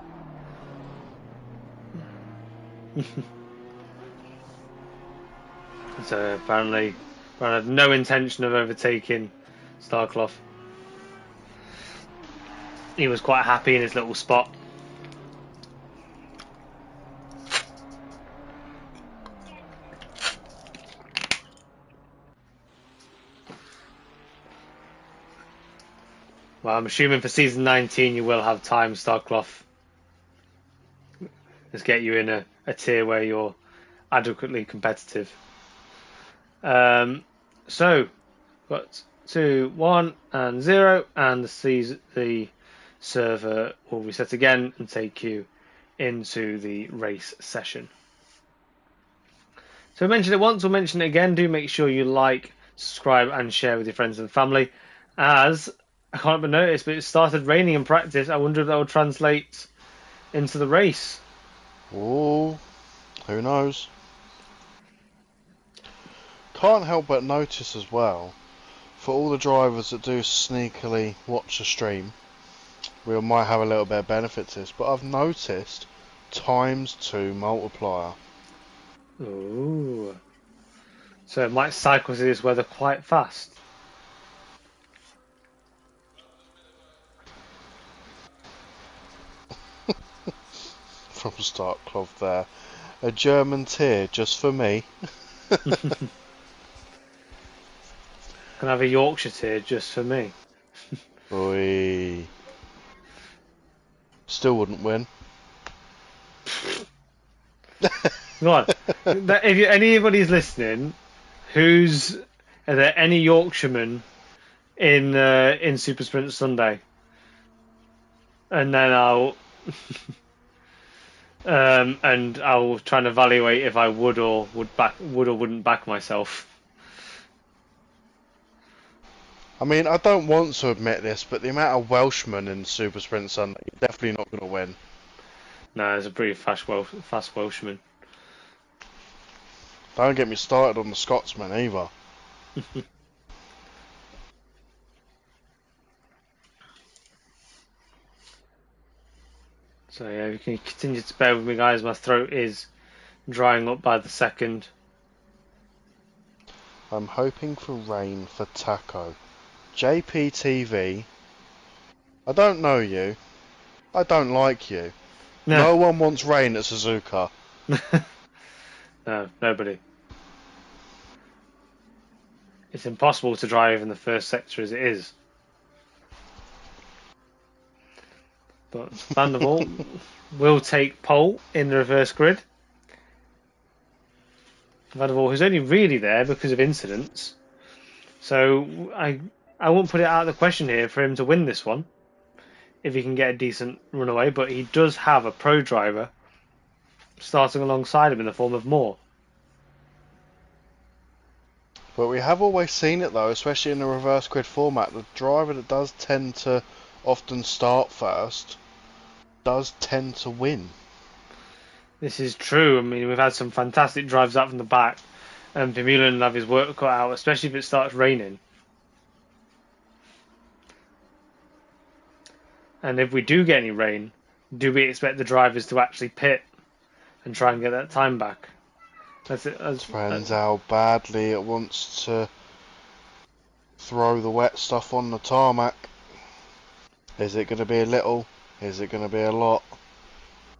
So apparently I have no intention of overtaking Starclough. He was quite happy in his little spot. Well, I'm assuming for season 19 you will have time, Starclough. Let's get you in a tier where you're adequately competitive. So, got 2, 1, and 0, and the server will reset again and take you into the race session. So I mentioned it once, we'll mention it again. Do make sure you like, subscribe, and share with your friends and family. As I can't but notice, but it started raining in practice. I wonder if that will translate into the race. Oh, who knows? Can't help but notice as well, for all the drivers that do sneakily watch the stream, We might have a little bit of benefit to this, but I've noticed ×2 multiplier. Ooh. So it might cycle through this weather quite fast. From Start Cloth there. A German tear just for me. Can have a Yorkshire tear just for me. Oi. Still wouldn't win. Come on. If anybody's listening, are there any Yorkshiremen in Super Sprint Sunday? And then I'll and I'll try and evaluate if I would or wouldn't back myself. I mean, I don't want to admit this, but the amount of Welshmen in Super Sprint Sunday, you're definitely not going to win. No, it's a pretty fast Welshman. Don't get me started on the Scotsman either. So yeah, you can continue to bear with me, guys. My throat is drying up by the second. I'm hoping for rain for Taco. JPTV, I don't know you. I don't like you. No one wants rain at Suzuka. No, nobody. It's impossible to drive in the first sector as it is. But Van der Waal will take pole in the reverse grid. Van der Waal, who's only really there because of incidents. So I won't put it out of the question here for him to win this one if he can get a decent runaway, but he does have a pro driver starting alongside him in the form of Moore. But we have always seen it though, especially in the reverse grid format. The driver that does tend to often start first does tend to win. This is true. I mean, we've had some fantastic drives out from the back, and Vermeulen will have his work cut out, especially if it starts raining. And if we do get any rain, do we expect the drivers to actually pit and try and get that time back? Depends how badly it wants to throw the wet stuff on the tarmac. Is it going to be a little? Is it going to be a lot?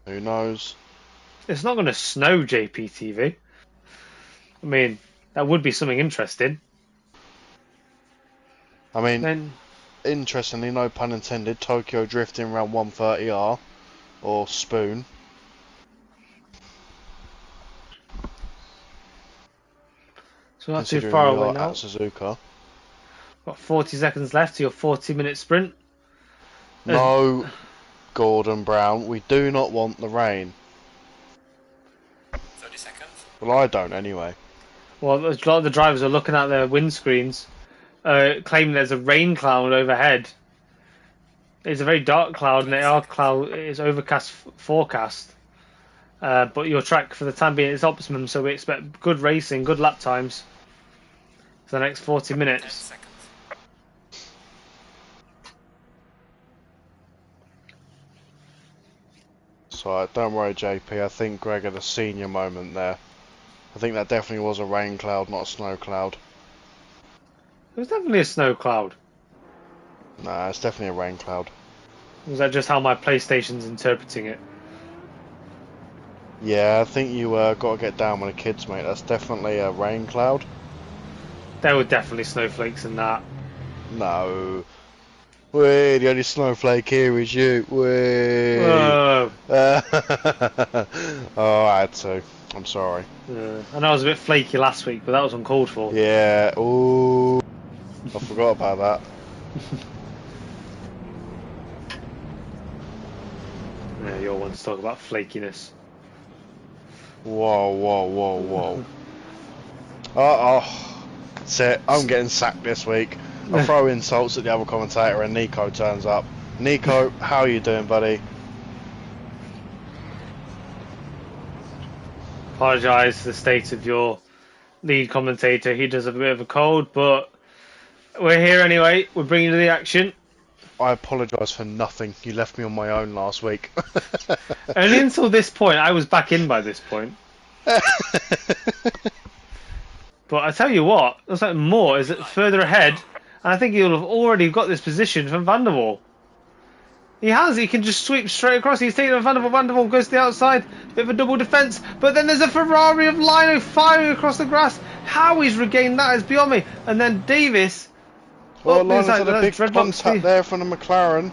Who knows? It's not going to snow JPTV. I mean, that would be something interesting. I mean, interestingly, no pun intended, Tokyo drifting around 130R or spoon. So not too far away now. At Suzuka. Got 40 seconds left to your 40-minute sprint. No, Gordon Brown, we do not want the rain. 30 seconds. Well, I don't anyway. Well, a lot of the drivers are looking at their windscreens, claiming there's a rain cloud overhead. It's a very dark cloud, and it is overcast forecast. But your track for the time being is optimum, so we expect good racing, good lap times for the next 40 minutes. 10 seconds. So don't worry, JP. I think Greg had a senior moment there. I think that definitely was a rain cloud, not a snow cloud. It was definitely a snow cloud. Nah, it's definitely a rain cloud. Was that just how my PlayStation's interpreting it? Yeah, I think you got to get down with the kids, mate. That's definitely a rain cloud. There were definitely snowflakes in that. No. Wait, the only snowflake here is you. Wait. Whoa. Oh, I had to. I'm sorry. I know I was a bit flaky last week, but that was uncalled for. Yeah. Ooh. I forgot about that. Yeah, you're one to talk about flakiness. Whoa, whoa, whoa, whoa. Oh, that's it. I'm getting sacked this week. I throw insults at the other commentator and Nico turns up. Nico, how are you doing, buddy? Apologise for the state of your lead commentator. He does have a bit of a cold, but we're here anyway. We're bringing you the action. I apologise for nothing. You left me on my own last week. Only until this point, I was back in by this point. But I tell you what, looks like Moore is further ahead, and I think he'll have already got this position from Van der Waal. He has, he can just sweep straight across. He's taking Van der Waal. Van der Waal goes to the outside, bit of a double defence, but then there's a Ferrari of Lino firing across the grass. How he's regained that is beyond me. And then Davis. Well, Lino's had a big contact there from the McLaren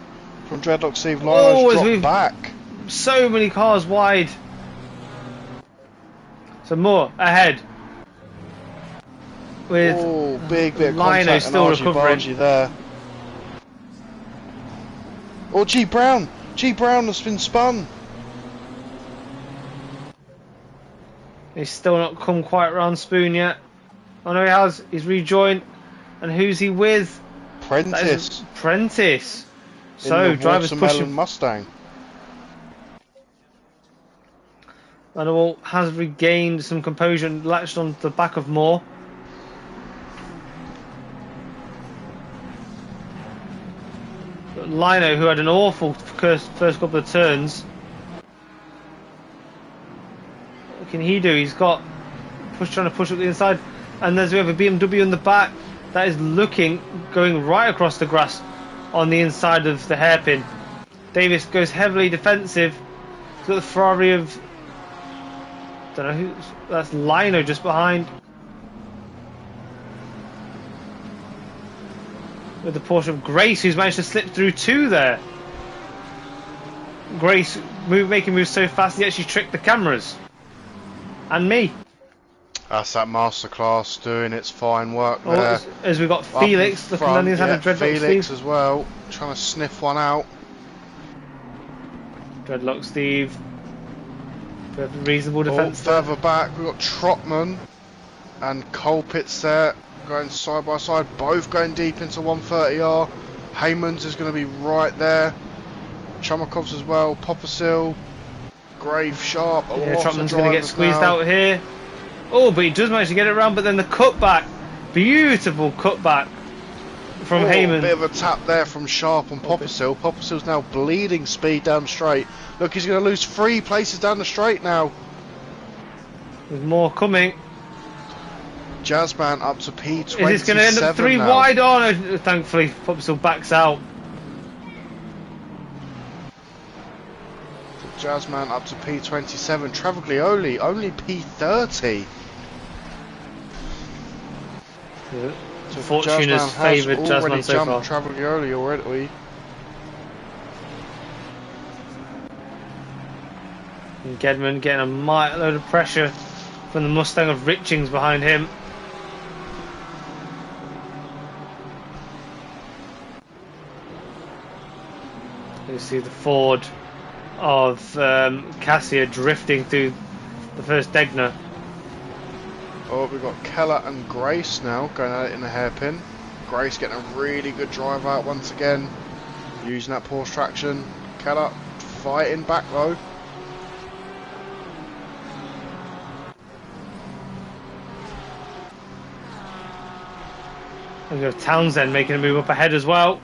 from Dreadlock Steve. Lino's dropped back. So many cars wide. So Moore ahead. With big bit of Lino contact still and recovering there. Oh, G Brown has been spun. He's still not come quite round Spoon yet. Oh no, he has. He's rejoined. And who's he with? Prentice. Prentice. So drivers pushing. Mustang. Van der Waal has regained some composure and latched on the back of Moore. But Lino, who had an awful first couple of turns, what can he do? He's got trying to push up the inside, and we have a BMW in the back that is going right across the grass on the inside of the hairpin. Davis goes heavily defensive. He's got the Ferrari of, don't know who, that's Lino just behind. With the Porsche of Grace, who's managed to slip through two there. Grace making moves so fast he actually tricked the cameras. And me. That's that masterclass doing its fine work there. As we've got Felix looking on the inside of Dreadlock Felix Steve. as well, trying to sniff one out. Dreadlock Steve. Reasonable defence. Further back, we've got Trotman and Colpitts there, going side by side, both going deep into 130R. Haymans is going to be right there. Chumakov's as well, Poppersill, Grave, Sharp. Yeah, Trotman's going to get squeezed out here. Oh, but he does manage to get it around, but then the cutback. Beautiful cutback from Heyman. A bit of a tap there from Sharp and Poppersill. Poppersill's now bleeding speed down straight. Look, he's going to lose 3 places down the straight now. There's more coming. Jazzman up to P27. Is this going to end up 3 now. wide? Oh no, thankfully Poppersill backs out. Jazzman up to P27. Travaglioli only P30. Yeah. So Fortune has favoured Jazzman so far. Travaglioli already. And Gedman getting a mighty load of pressure from the Mustang of Richings behind him. You see the Ford of Cassia drifting through the first Degner. Oh, we've got Keller and Grace now going at it in a hairpin. Grace getting a really good drive out once again, using that Porsche traction. Keller fighting back though. And we have Townsend making a move up ahead as well.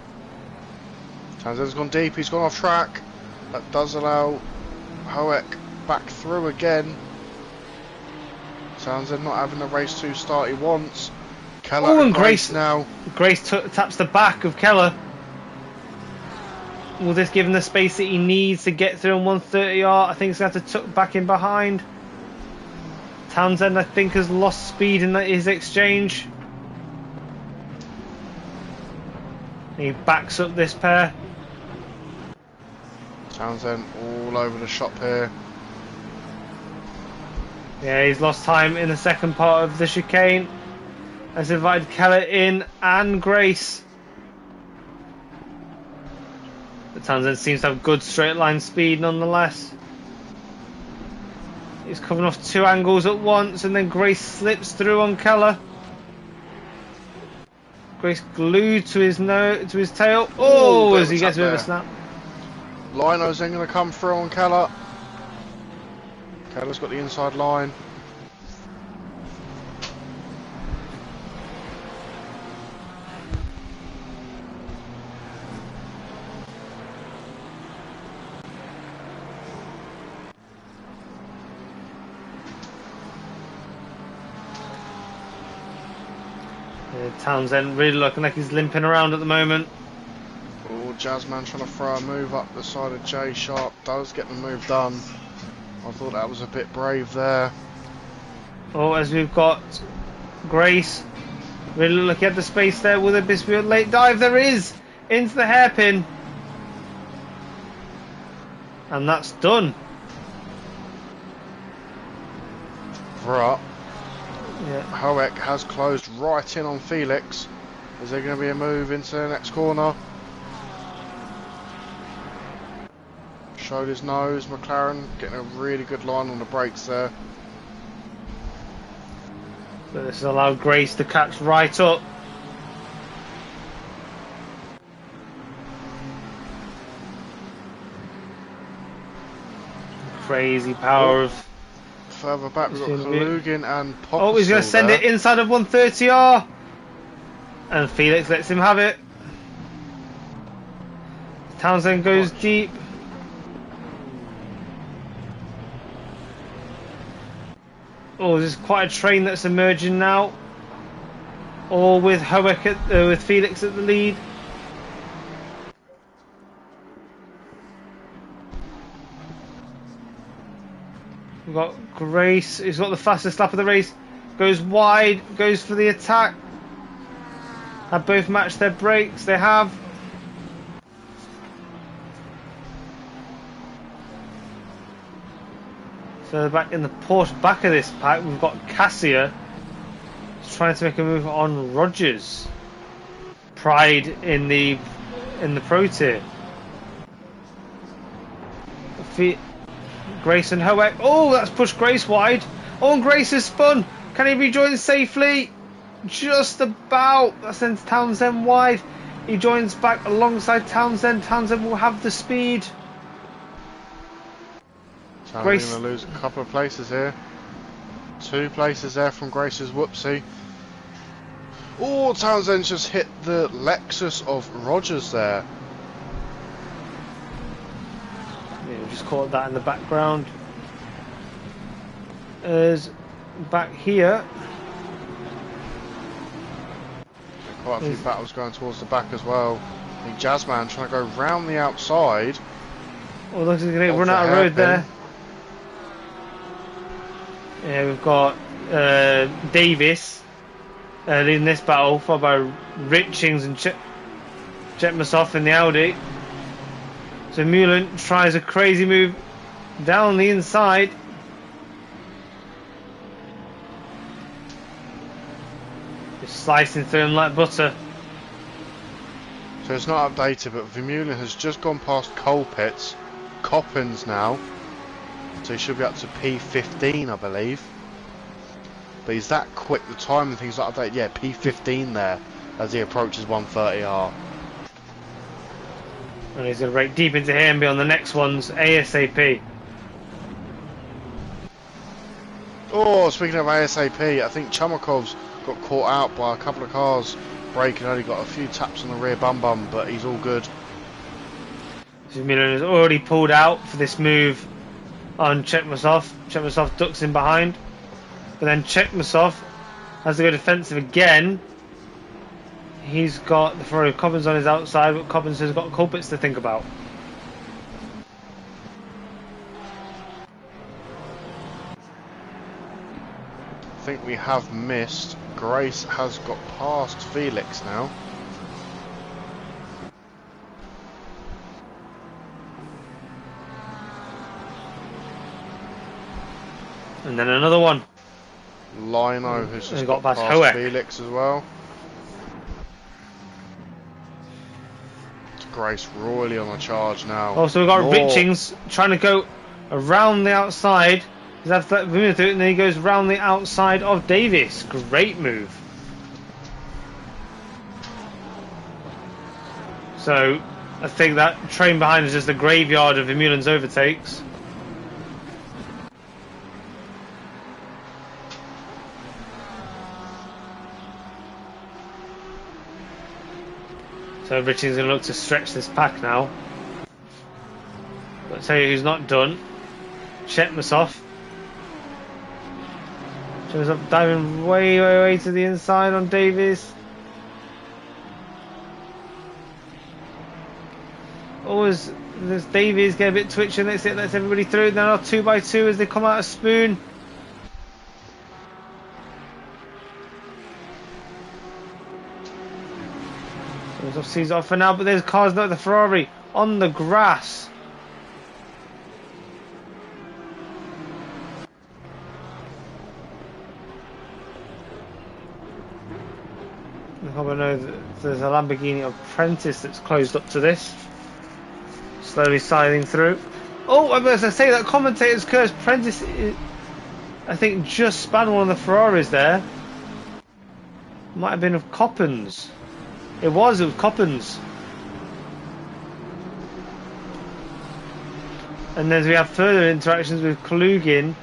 Townsend's gone deep, he's gone off track. That does allow Hoek back through again. Townsend not having the race 2 start he wants. Keller and Grace now. Grace taps the back of Keller. Will this give him the space that he needs to get through on 130R? I think he's going to have to tuck back in behind. Townsend, I think, has lost speed in his exchange. He backs up this pair. Townsend all over the shop here. Yeah, he's lost time in the second part of the chicane. Has invited Keller in and Grace. But Townsend seems to have good straight line speed nonetheless. He's covering off 2 angles at once, and then Grace slips through on Keller. Grace glued to his tail. Oh, as he gets a bit of a snap. Lino's then going to come through on Keller. Keller's got the inside line. Townsend really looking like he's limping around at the moment. Oh, Jazzman trying to throw a move up the side of J Sharp. Does get the move done. I thought that was a bit brave there. Oh, as we've got Grace really looking at the space there. Will there be a late dive? There is! Into the hairpin. And that's done. Right. Yeah. Hoek has closed right in on Felix. Is there going to be a move into the next corner? Showed his nose. McLaren getting a really good line on the brakes there. But this has allowed Grace to catch right up. Crazy power of... Further back we've got Kalugin and Poppy. Oh, he's going to send it inside of 130R. And Felix lets him have it. Townsend goes deep. Oh, there's quite a train that's emerging now. All with Hoek with Felix at the lead. We've got Grace, who's got the fastest lap of the race. Goes wide, goes for the attack. Have both matched their brakes, they have. So back in the Porsche back of this pack, we've got Cassia trying to make a move on Rogers. Pride in the Pro Tier. Grace and Hoek. Oh, that's pushed Grace wide. Oh, and Grace has spun. Can he rejoin safely? Just about. That sends Townsend wide. He joins back alongside Townsend. Townsend will have the speed. Grace going to lose a couple of places here. 2 places there from Grace's whoopsie. Oh, Townsend just hit the Lexus of Rogers there. Yeah, we just caught that in the background. As back here. Quite a few battles going towards the back as well. I think Jazzman trying to go round the outside. Oh, looks like he's going to run out of road there. Yeah, we've got Davis leading this battle, followed by Richings and Chetmasov in the Audi. So Mullen tries a crazy move down the inside. Just slicing through him like butter. So it's not updated, but Vermeulen has just gone past Colpitts. Coppins now. So he should be up to P15, I believe. But he's that quick, the time and things like that. Yeah, P15 there as he approaches 130R. And he's going to break deep into here and be on the next ones ASAP. Oh, speaking of ASAP, I think Chumakov's got caught out by a couple of cars braking. Only got a few taps on the rear bum, but he's all good. Miller has already pulled out for this move on Chetmasov. Chetmasov ducks in behind. But then Chetmasov has to go defensive again. He's got the Ferrari Cobbins on his outside, but Cobbins has got Colpitts to think about. I think we have missed. Grace has got past Felix now. And then another one. Lino who's just got got past past Hoek. Felix as well. Grace royally on the charge now. Oh, so we've got Richings trying to go around the outside. He's had that move through it, and then he goes round the outside of Davis. Great move. So I think that train behind is just the graveyard of Vermeulen's overtakes. So Richie's going to look to stretch this pack now. But I'll tell you who's not done. Chetmasov. Goes up, diving way to the inside on Davies. Always, this Davies get a bit twitchy and that's it, lets everybody through. Now 2 by 2 as they come out of Spoon. So sees off for now, but there's cars like the Ferrari on the grass. I know that there's a Lamborghini Apprentice that's closed up to this. Slowly sidling through. Oh, as I say, that commentator's curse. Prentice, I think, just spanned one of the Ferraris there. Might have been of Coppens. It was Coppens. And then we have further interactions with Kalugin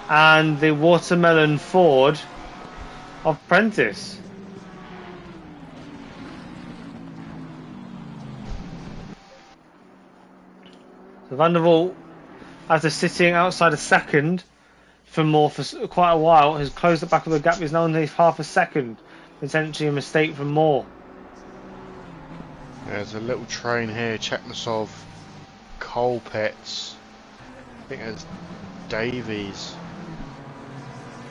and the Watermelon Ford of Prentice. So Van der Waal, after sitting outside a second for more for quite a while, has closed the back of the gap. He's now only half a second. Potentially a mistake from Moore. There's a little train here. Chekmasov, Colpitts. I think it's Davies.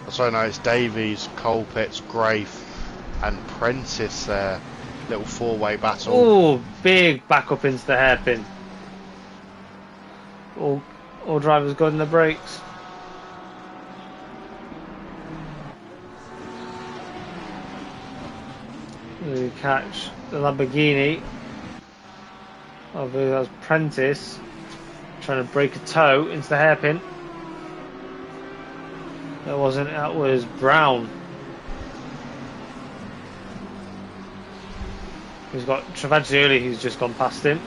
Oh, sorry, no, it's Davies, Colpitts, Grafe, and Prentice there. Little four-way battle. Oh, big back up into the hairpin. All drivers good in the brakes. We catch the Lamborghini. I believe that was Prentice trying to break a toe into the hairpin. That wasn't, that was Brown. He's got Travaglioli who's just gone past him.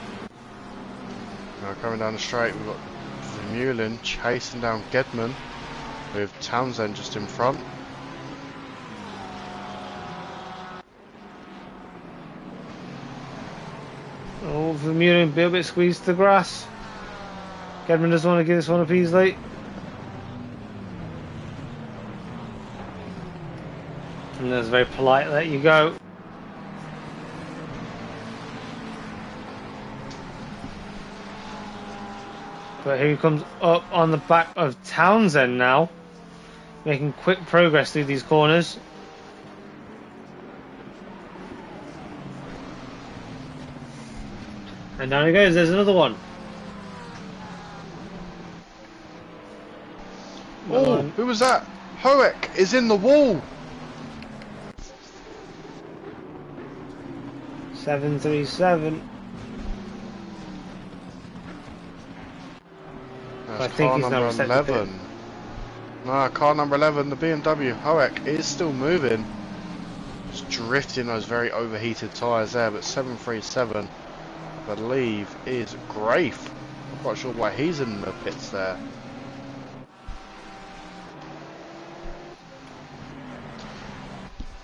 Now coming down the straight, we've got Vermeulen chasing down Gedman with Townsend just in front. Oh, Vermeulen a bit squeezed to the grass. Gedman doesn't want to give this one up easily. And that's very polite, let you go. But here he comes up on the back of Townsend now, making quick progress through these corners. And down he goes, there's another one. Oh, who was that? Hoek is in the wall. 737. That's I think car he's now number set to pit. 11. No, car number 11, the BMW Hoek is still moving. Just drifting those very overheated tyres there, but 737, I believe, is Grafe. I'm quite sure why he's in the pits there.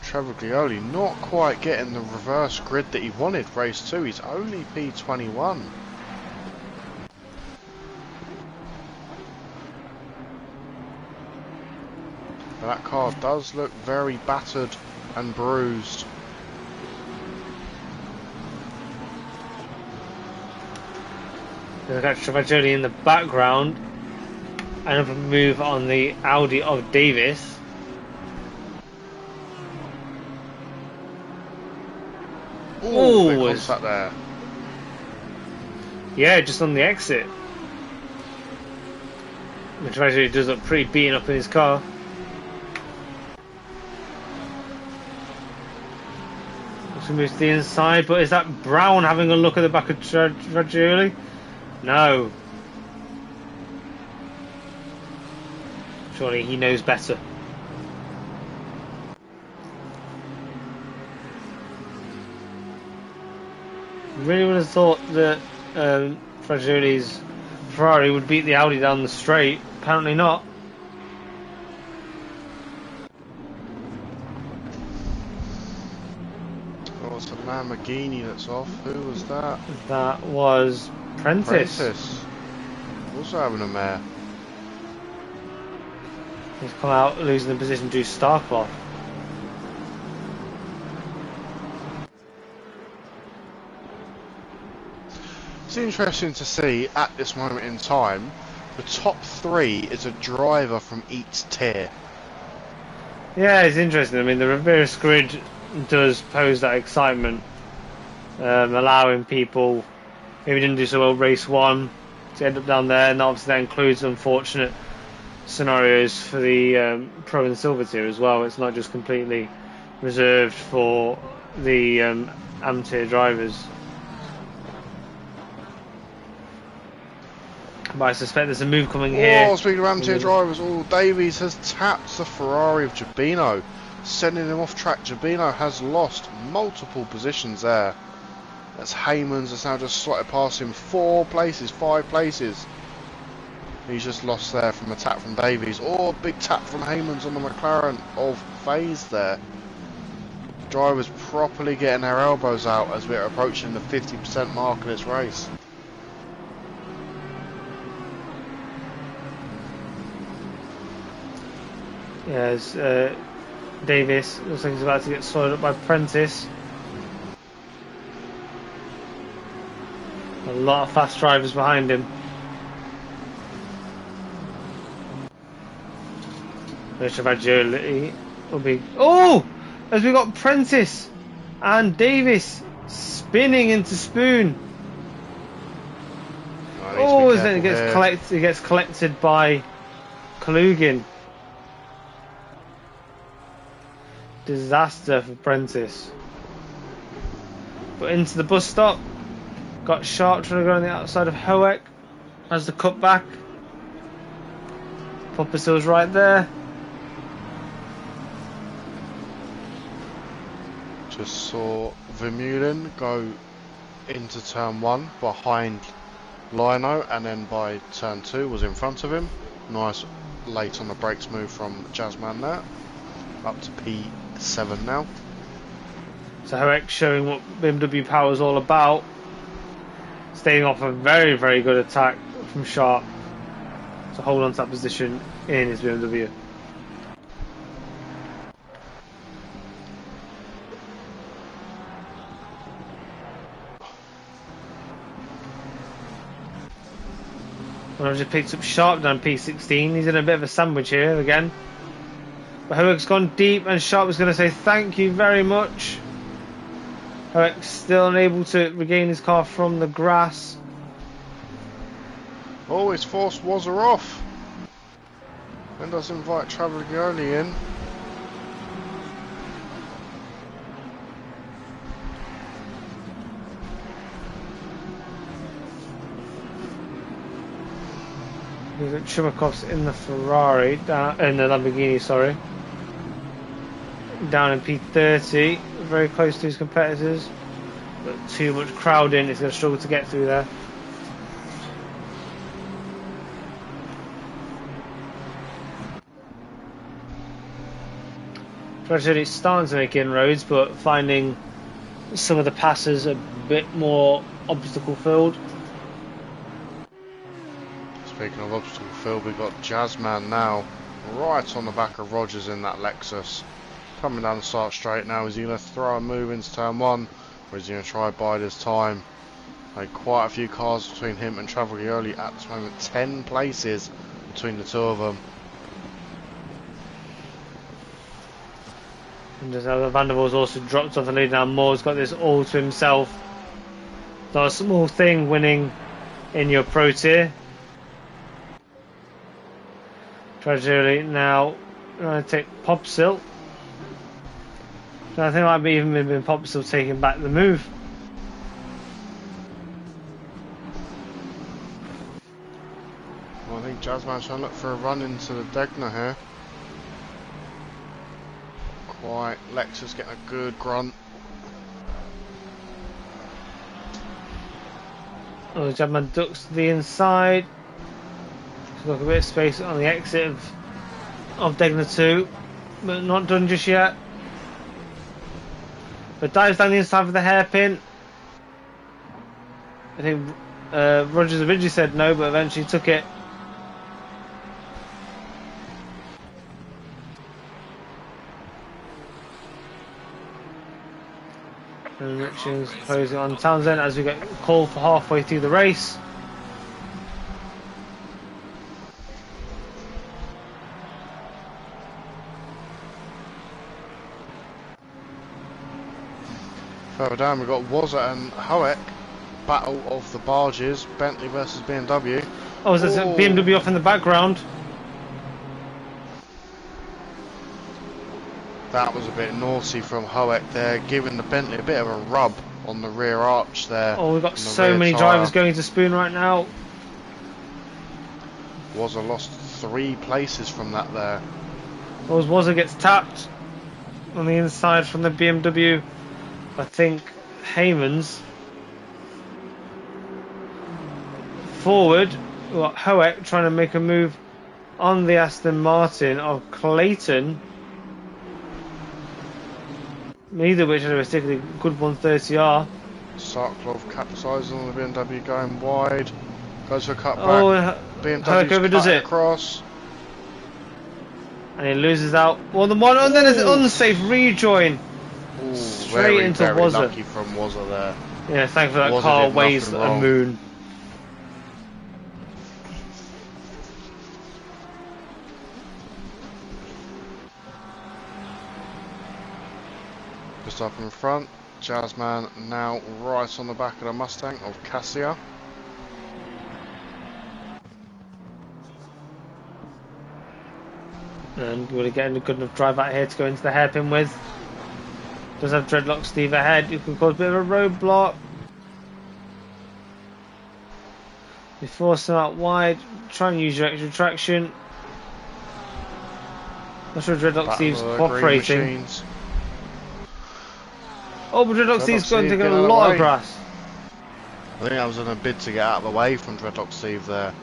Travaglioli not quite getting the reverse grid that he wanted race 2. He's only P21. But that car does look very battered and bruised. We've got Travaglioli in the background. Another move on the Audi of Davis. Oh, Ooh, big contact there. Yeah, just on the exit. Travaglioli does look pretty beaten up in his car. Looks to move to the inside, but is that Brown having a look at the back of Travaglioli? No. Surely he knows better. Really would have thought that Travaglioli's Ferrari would beat the Audi down the straight. Apparently not. Oh, it's a Lamborghini that's off. Who was that? That was Prentice. Also having a mare. He's come out losing the position to Starcloth. It's interesting to see at this moment in time, the top 3 is a driver from each tier. Yeah, it's interesting. I mean, the reverse grid does pose that excitement, allowing people maybe didn't do so well race 1 to end up down there, and obviously that includes unfortunate scenarios for the pro and silver tier as well. It's not just completely reserved for the AM tier drivers. But I suspect there's a move coming here. Oh, speaking of AM tier drivers, Davies has tapped the Ferrari of Giobbino, sending him off track. Giobbino has lost multiple positions there. That's Haymans has now just slotted past him 4 places, 5 places. He's just lost there from a tap from Davies. Oh, big tap from Haymans on the McLaren of phase there. Drivers properly getting their elbows out as we're approaching the 50% mark in this race. Yes, Davis looks like he's about to get slowed up by Prentice. A lot of fast drivers behind him. Agility will be. Oh! As we got Prentice and Davis spinning into Spoon. Oh, as then it gets collected by Kalugin. Disaster for Prentice. But into the bus stop. Got Sharp trying to go on the outside of Hoek. As the cutback. Pupperstill's right there. Just saw Vermeulen go into turn 1 behind Lino, and then by turn 2 was in front of him. Nice late on the brakes move from Jazzman there. Up to P7 now. So Hoek showing what BMW power is all about. Staying off a very, very good attack from Sharp to hold on to that position in his BMW. Well, I've just picked up Sharp down P16. He's in a bit of a sandwich here again. But Hoek's gone deep, and Sharp was going to say thank you very much. Hoek's still unable to regain his car from the grass. Oh, his force was off. And does invite Travaglioli in. Chumakov's in the Ferrari, in the Lamborghini, sorry. Down in P30, very close to his competitors. But too much crowding, he's going to struggle to get through there. Gradually it's starting to make inroads, but finding some of the passes a bit more obstacle filled. Speaking of obstacle filled, we've got Jazzman now right on the back of Rogers in that Lexus. Coming down the start straight now. Is he going to throw a move into turn 1, or is he going to try bide his time? Like quite a few cars between him and Travaglioli at this moment. 10 places between the two of them. And just Vandervoort's also dropped off the lead now. Moore's got this all to himself. Not a small thing winning in your pro tier. Gradually now going to take Popsill. I think it might be even been Popsill taking back the move. Well, I think Jazzman's trying to look for a run into the Degner here. Quite, Lexus getting a good grunt. Oh, Jazzman ducks to the inside. He's got a bit of space on the exit of Degner 2, but not done just yet. But dives down the inside of the hairpin. I think Rogers originally said no, but eventually took it. And Richards closing on Townsend as we get called for halfway through the race. Further down we've got Wazza and Hoek. Battle of the barges. Bentley versus BMW. Oh, there's a BMW off in the background. That was a bit naughty from Hoek there, giving the Bentley a bit of a rub on the rear arch there. Oh, we've got so many drivers going to Spoon right now. Wazza lost 3 places from that there. Wazza gets tapped on the inside from the BMW. I think Heyman's forward. We've got Hoek trying to make a move on the Aston Martin of Clayton. Neither of which had a particularly good 130R. Sarklov capsizes on the BMW going wide. Goes for a cutback. Oh, BMW's overdoes it. Across. And he loses out. Well, the one, and then it's an unsafe rejoin. Ooh, Straight into very Wazza. lucky from Wazza there. Yeah, thankfully that Wazza car did weighs nothing a wrong. moon. Just up in front. Jazzman now right on the back of the Mustang of Cassia. And we're getting a good enough drive out here to go into the hairpin with. Does have Dreadlock Steve ahead, who can cause a bit of a roadblock. You force them out wide, try and use your extra traction. Not sure Dreadlock Battle Steve's of the cooperating. Green Machines. Oh, but Dreadlock Steve's going to Steve get a getting lot away. of grass. I think that was in a bid to get out of the way from Dreadlock Steve there.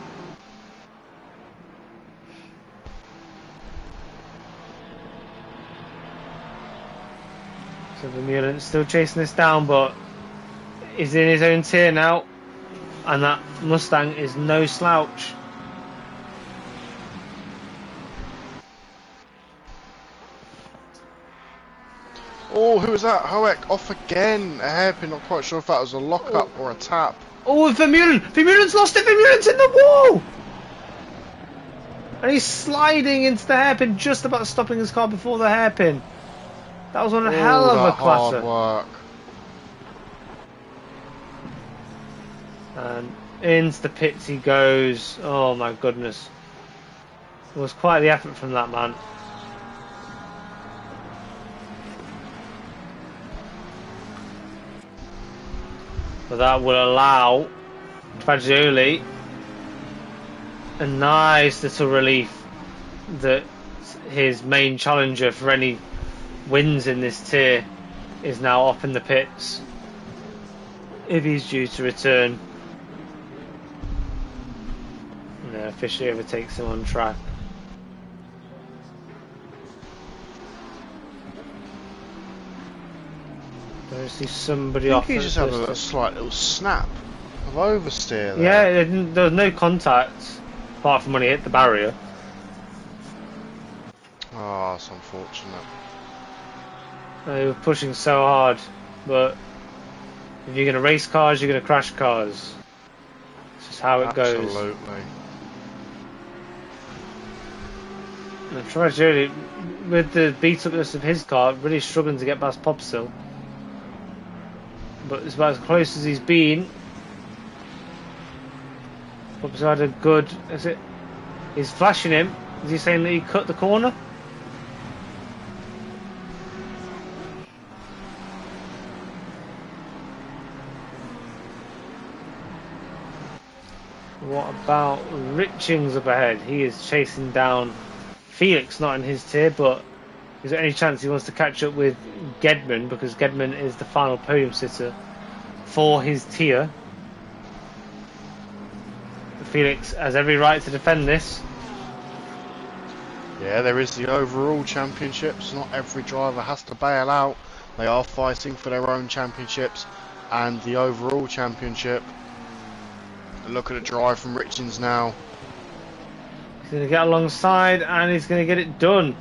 So Vermeulen's still chasing this down, but he's in his own tier now. And that Mustang is no slouch. Oh, who was that? Hoek off again. A hairpin, not quite sure if that was a lock-up or a tap. Oh, Vermeulen! Vermeulen's lost it! Vermeulen's in the wall! And he's sliding into the hairpin, just about stopping his car before the hairpin. That was one hell of a that clatter. hard work. And into the pits he goes. Oh my goodness. It was quite the effort from that man. But that will allow Fagioli a nice little relief that his main challenger for any wins in this tier is now up in the pits if he's due to return. And officially overtakes him on track. I see somebody off. He just had a slight little snap of oversteer there. Yeah, there was no contact apart from when he hit the barrier. Oh, that's unfortunate. They were pushing so hard, but if you're going to race cars, you're going to crash cars. It's just how it goes. Absolutely. And Fagioli, with the beat upness of his car, really struggling to get past Popsill. But it's about as close as he's been. Popsill had a good. Is it? He's flashing him. Is he saying that he cut the corner? What about Richings up ahead? He is chasing down Felix, not in his tier, but is there any chance he wants to catch up with Gedman, because Gedman is the final podium sitter for his tier. Felix has every right to defend this. Yeah, there is the overall championships. Not every driver has to bail out. They are fighting for their own championships and the overall championship. Look at the drive from Richings now. He's going to get alongside and he's going to get it done.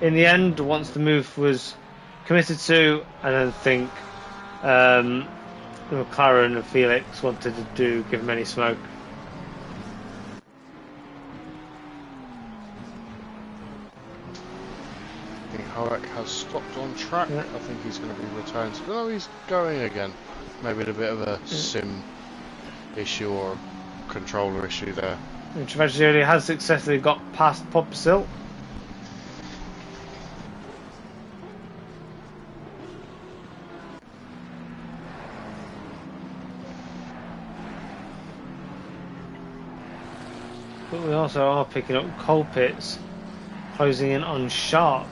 In the end, once the move was committed to, I don't think the McLaren and Felix wanted to give him any smoke. I think Hoek has stopped on track. Yeah. I think he's going to be returned. No, he's going again. Maybe a bit of a sim issue or controller issue there. And Travaglioli has successfully got past Popsil. But we also are picking up Colpitts, closing in on Sharp.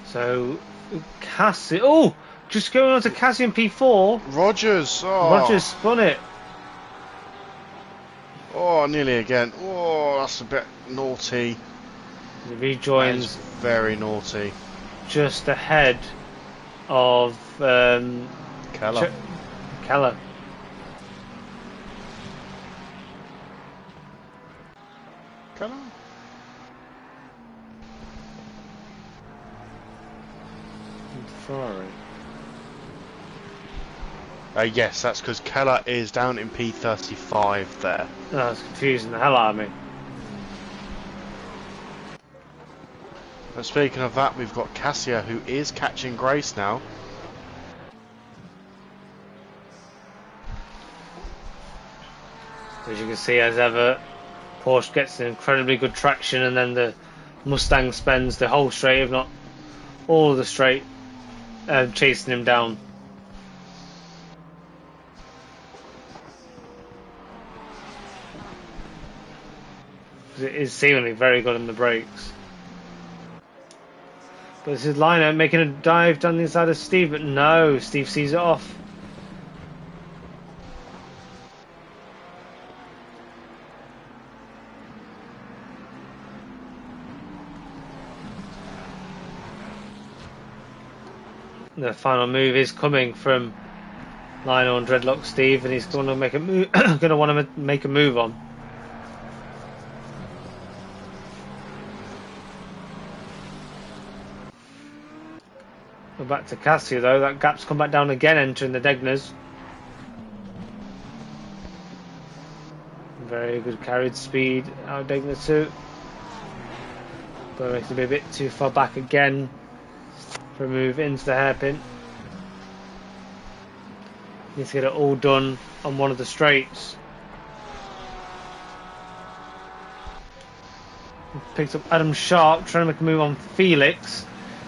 So, Cassie. Oh! Just going on to Cassie in P4. Rogers! Oh, Rogers spun it. oh, nearly again. Oh, that's a bit naughty. He That is rejoins very naughty. just ahead of Keller. Keller. Keller? Ferrari. Yes, that's because Keller is down in P35 there. Oh, that's confusing the hell out of me. And speaking of that, we've got Cassia who is catching Grace now. As you can see, as ever, Porsche gets an incredibly good traction, and then the Mustang spends the whole straight, if not all of the straight, chasing him down. It is seemingly very good on the brakes. But this is Lino making a dive down the inside of Steve, but no, Steve sees it off. The final move is coming from Lionel and Dreadlock Steve, and he's going to make a move. Going to want to make a move on. We're back to Cassia though. That gap's come back down again, entering the Degners. Very good carried speed out of Degner too. But makes it be a bit too far back again for a move into the hairpin. Needs to get it all done on one of the straights. Picks up Adam Sharp, trying to make a move on Felix.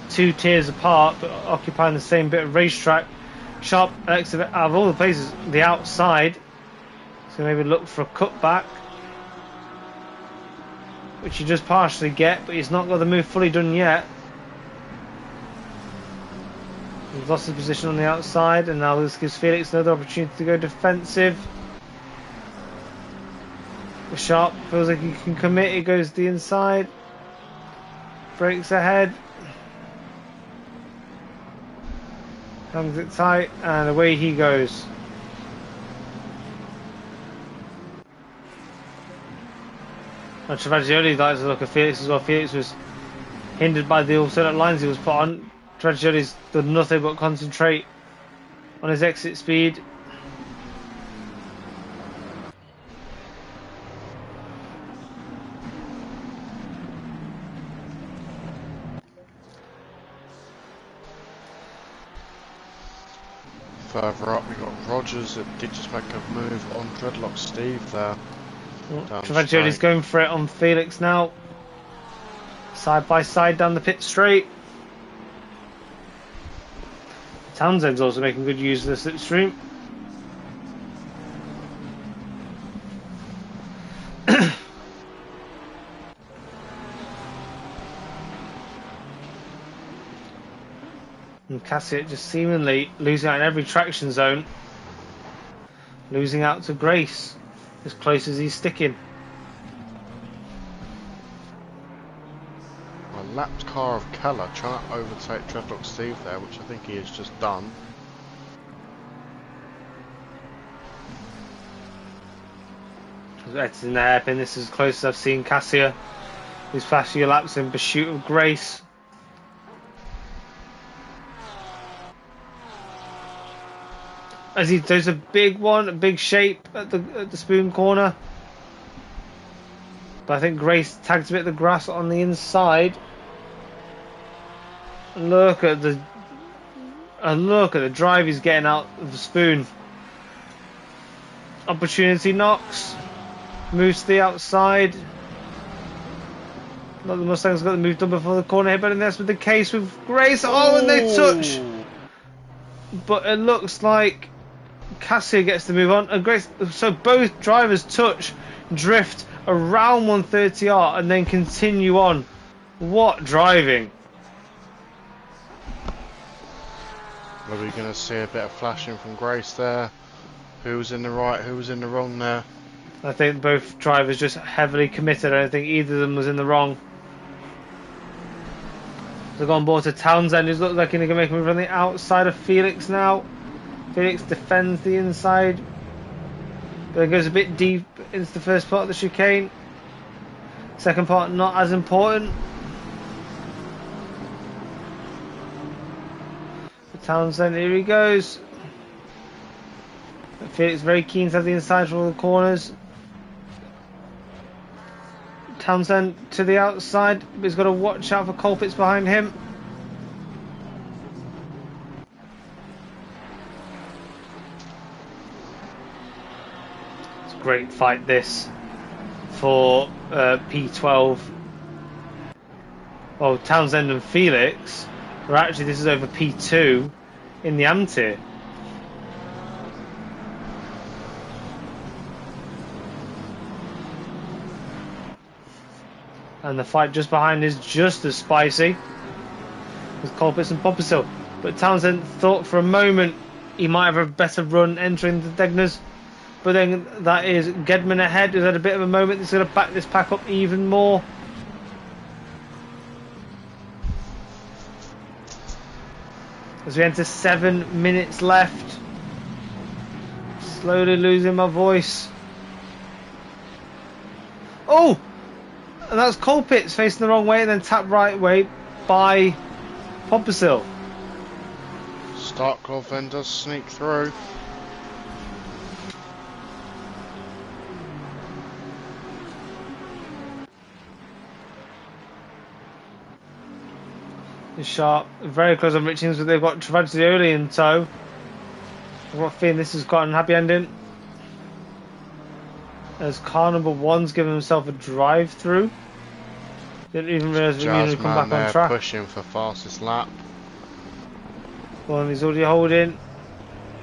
2 tiers apart, but occupying the same bit of racetrack. Sharp, out of all the places, the outside. So maybe look for a cutback, which you just partially get, but he's not got the move fully done yet. He's lost his position on the outside, and now this gives Felix another opportunity to go defensive. The Sharp feels like he can commit, he goes to the inside. Breaks ahead. Hangs it tight, and away he goes. And Travaglioli likes to look at Felix as well. Felix was hindered by the alternate lines he was put on. Travaglioli's done nothing but concentrate on his exit speed. Further up, we've got Rogers that did just make a move on Dreadlock Steve there. Travaglioli's going for it on Felix now. Side by side down the pit straight. Townsend's also making good use of the slipstream. And Cassiet just seemingly losing out in every traction zone. Losing out to Grace as close as he's sticking. A lapped car of Keller trying to overtake Dreadlock Steve there, which I think he has just done. It's in the hairpin. This is as close as I've seen Cassia. He's flashing your laps in pursuit of Grace. As he does a big one, a big shape at the spoon corner. But I think Grace tags a bit of the grass on the inside. Look at the drive he's getting out of the spoon. Opportunity knocks. Moves to the outside. Not the Mustang's got the move done before the corner here, but that's with the case with Grace. Oh, and they touch. But it looks like Cassia gets the move on, and Grace. So both drivers touch, drift around 130R, and then continue on. What driving! Are we going to see a bit of flashing from Grace there? Who was in the right, who was in the wrong there? I think both drivers just heavily committed. I don't think either of them was in the wrong. They've gone board to Townsend, who's looked like he's going to make a move on the outside of Felix now. Felix defends the inside. But it goes a bit deep into the first part of the chicane. Second part not as important. For Townsend, here he goes. Felix very keen to have the inside for all the corners. Townsend to the outside, but he's got to watch out for culprits behind him. It's a great fight this for P12. Well, Townsend and Felix, or actually this is over P2 in the AM tier. And the fight just behind is just as spicy as Colpitts and Poppersill. But Townsend thought for a moment he might have a better run entering the Degners. But then that is Gedman ahead, who's had a bit of a moment. He's going to back this pack up even more. As we enter 7 minutes left. Slowly losing my voice. Oh! And that's Colpitts facing the wrong way and then tapped right way by Poppersill. Starkloff then does sneak through. Sharp, very close on Richings, but they've got Travaglioli in tow. I've got a feeling this has got an happy ending. As car number one's given himself a drive through. Didn't even realise we needed to come back on track. Pushing for fastest lap. Well, he's already holding.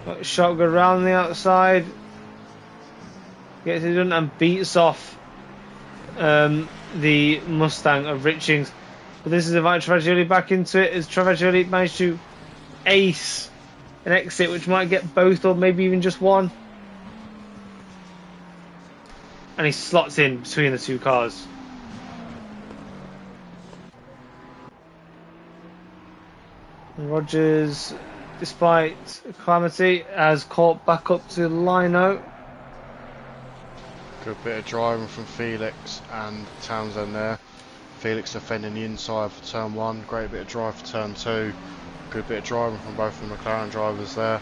Got a shotgun around the outside. Gets it done and beats off the Mustang of Richings. But this is inviting Travaglioli back into it as Travaglioli managed to ace an exit, which might get both or maybe even just one. And he slots in between the two cars. Rogers, despite calamity, has caught back up to Lino. Good bit of driving from Felix and Townsend there. Felix defending the inside for turn 1. Great bit of drive for turn 2. Good bit of driving from both the McLaren drivers there.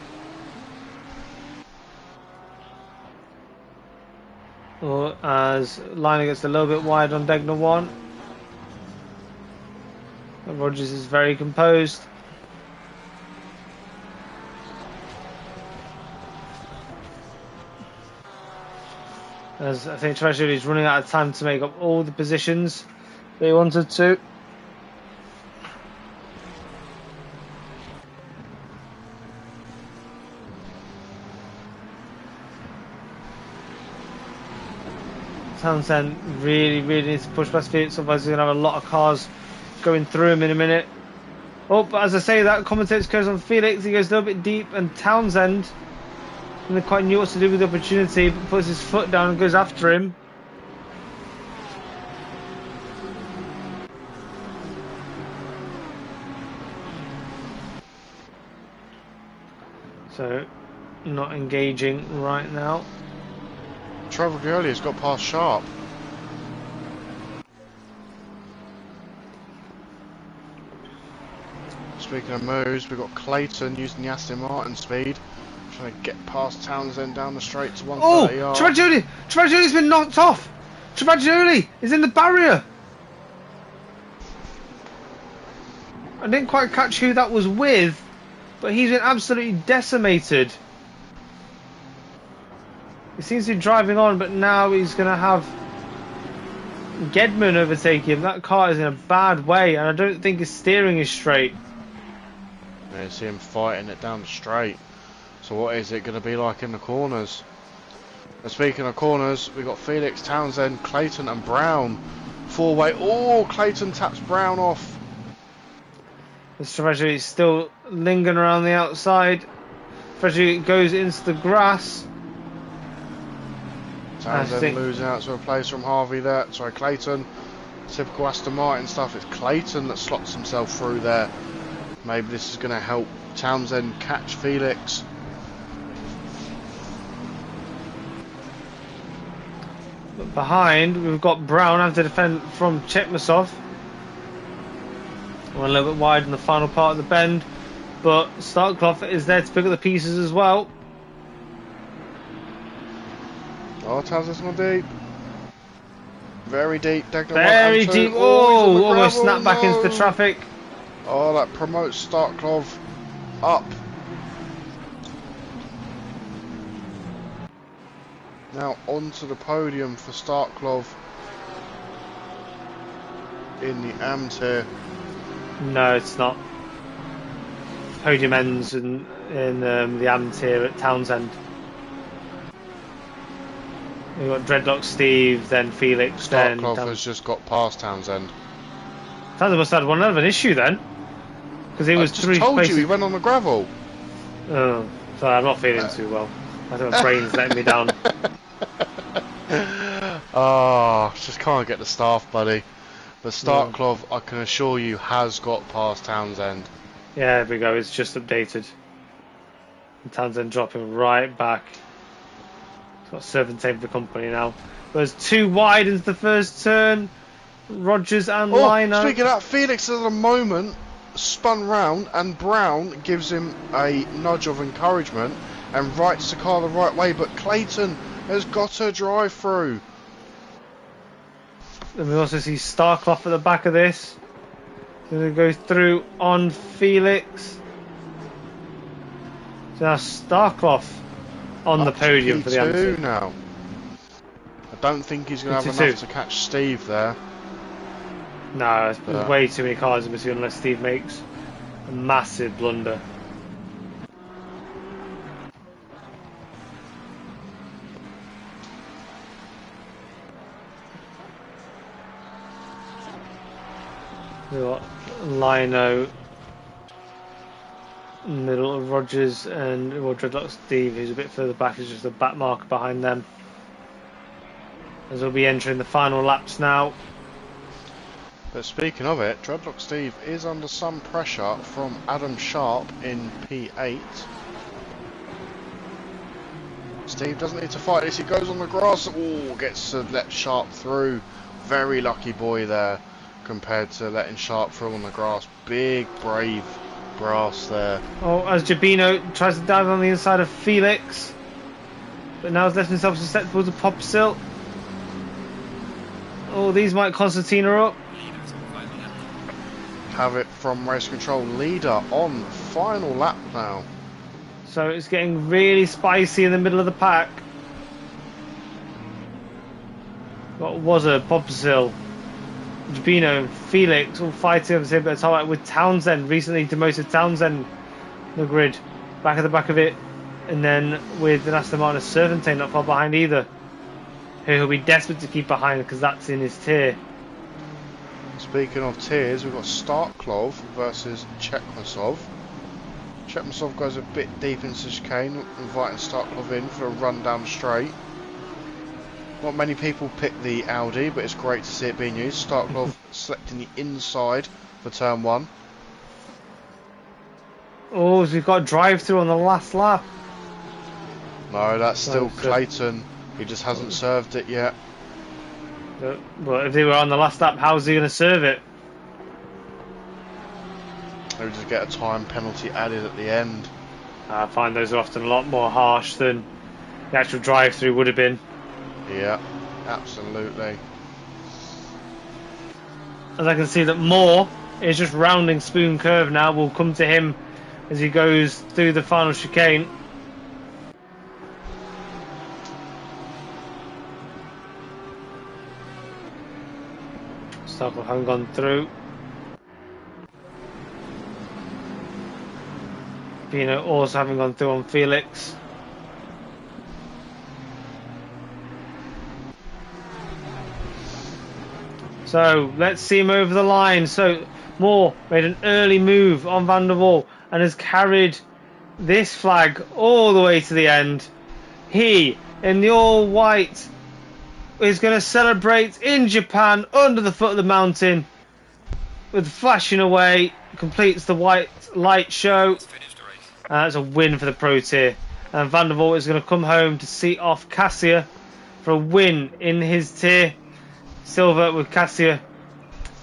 Or as Lino gets a little bit wide on Degner 1. But Rogers is very composed. As I think Travaglioli is running out of time to make up all the positions they wanted to. Townsend really needs to push past Felix, otherwise he's going to have a lot of cars going through him in a minute. Oh, but as I say, that commentator goes on Felix, he goes a little bit deep, and Townsend, and quite knew what to do with the opportunity, but puts his foot down and goes after him. So, not engaging right now. Travaglioli has got past Sharp. Speaking of moves, we've got Clayton using the Aston Martin speed, trying to get past Townsend down the straight to 130 Oh, yard. Travaglioli's been knocked off. Travaglioli is in the barrier. I didn't quite catch who that was with, but he's been absolutely decimated. He seems to be driving on, but now he's going to have Gedman overtake him. That car is in a bad way, and I don't think his steering is straight. Yeah, you see him fighting it down the straight. So what is it going to be like in the corners? And speaking of corners, we've got Felix, Townsend, Clayton and Brown. Four-way. Oh, Clayton taps Brown off. Travaglioli is still lingering around the outside. Travaglioli goes into the grass. Townsend losing out to a place from Harvey there. Sorry, Clayton. Typical Aston Martin stuff. It's Clayton that slots himself through there. Maybe this is going to help Townsend catch Felix. But behind, we've got Brown having to defend from Chekmasov. Went a little bit wide in the final part of the bend, but Starkloff is there to pick up the pieces as well. Oh, Townsend's gone deep. Very deep. Very deep. Oh, almost snapped back into the traffic. Oh, that promotes Starkloff up. Now onto the podium for Starkloff in the AM tier. No, it's not. Podium ends in the AM tier at Townsend. We've got Dreadlock Steve, then Felix, then Starkloff has just got past Townsend. Townsend must have had one of an issue then, because he was I just three told places. you he went on the gravel. Oh, sorry, I'm not feeling too well. I think my brain's letting me down. Oh, just can't get the staff, buddy. But Starkloff, I can assure you, has got past Townsend. Yeah, there we go. It's just updated. And Townsend dropping right back. He's got serpentine for the company now. There's two wide into the first turn. Rogers and Lino. Speaking of that, Felix at the moment spun round and Brown gives him a nudge of encouragement and rights the car the right way, but Clayton has got a drive through. And we also see Starkloff at the back of this. Going to go through on Felix. So now Starkloff on the podium for the answer. Now. I don't think he's going to have enough to catch Steve there. No, there's way too many cars in between unless Steve makes a massive blunder. We've got Lino, middle of Rogers, and Dreadlock Steve, who's a bit further back, is just a back marker behind them. As we'll be entering the final laps now. But speaking of it, Dreadlock Steve is under some pressure from Adam Sharp in P8. Steve doesn't need to fight this, he goes on the grass. Oh, gets to let Sharp through. Very lucky boy there compared to letting Sharp through on the grass. Big, brave brass there. Oh, as Jabino tries to dive on the inside of Felix. But now has left himself susceptible to Popsill. Oh, these might Constantina up. Have it from race control leader on final lap now. So it's getting really spicy in the middle of the pack. What was a Popsill, Jabino, Felix all fighting over the same bit of tarmac with Townsend, recently demoted Townsend the grid, back at the back of it, and then with an Aston Martin Serpentine not far behind either, who he'll be desperate to keep behind because that's in his tier. Speaking of tiers, we've got Starkloff versus Chekmasov. Chekmasov goes a bit deep into the chicane, inviting Starkloff in for a run down the straight. Not many people pick the Audi, but it's great to see it being used. Starkloff selecting the inside for turn 1. Oh, so we've got a drive through on the last lap. No, that's still Clayton He just hasn't served it yet. But if they were on the last lap, how's he going to serve it? Maybe just get a time penalty added at the end. I find those are often a lot more harsh than the actual drive-through would have been. Yeah, absolutely. As I can see that Moore is just rounding Spoon Curve now. We'll come to him as he goes through the final chicane. Starkle hasn't gone through. Pino also having gone through on Felix. So let's see him over the line. So Moore made an early move on Van der Waal and has carried this flag all the way to the end. He, in the all white, is going to celebrate in Japan under the foot of the mountain with flashing away. Completes the white light show. That's a win for the Pro Tier. And Van der Waal is going to come home to seat off Cassia for a win in his tier. Silver with Cassia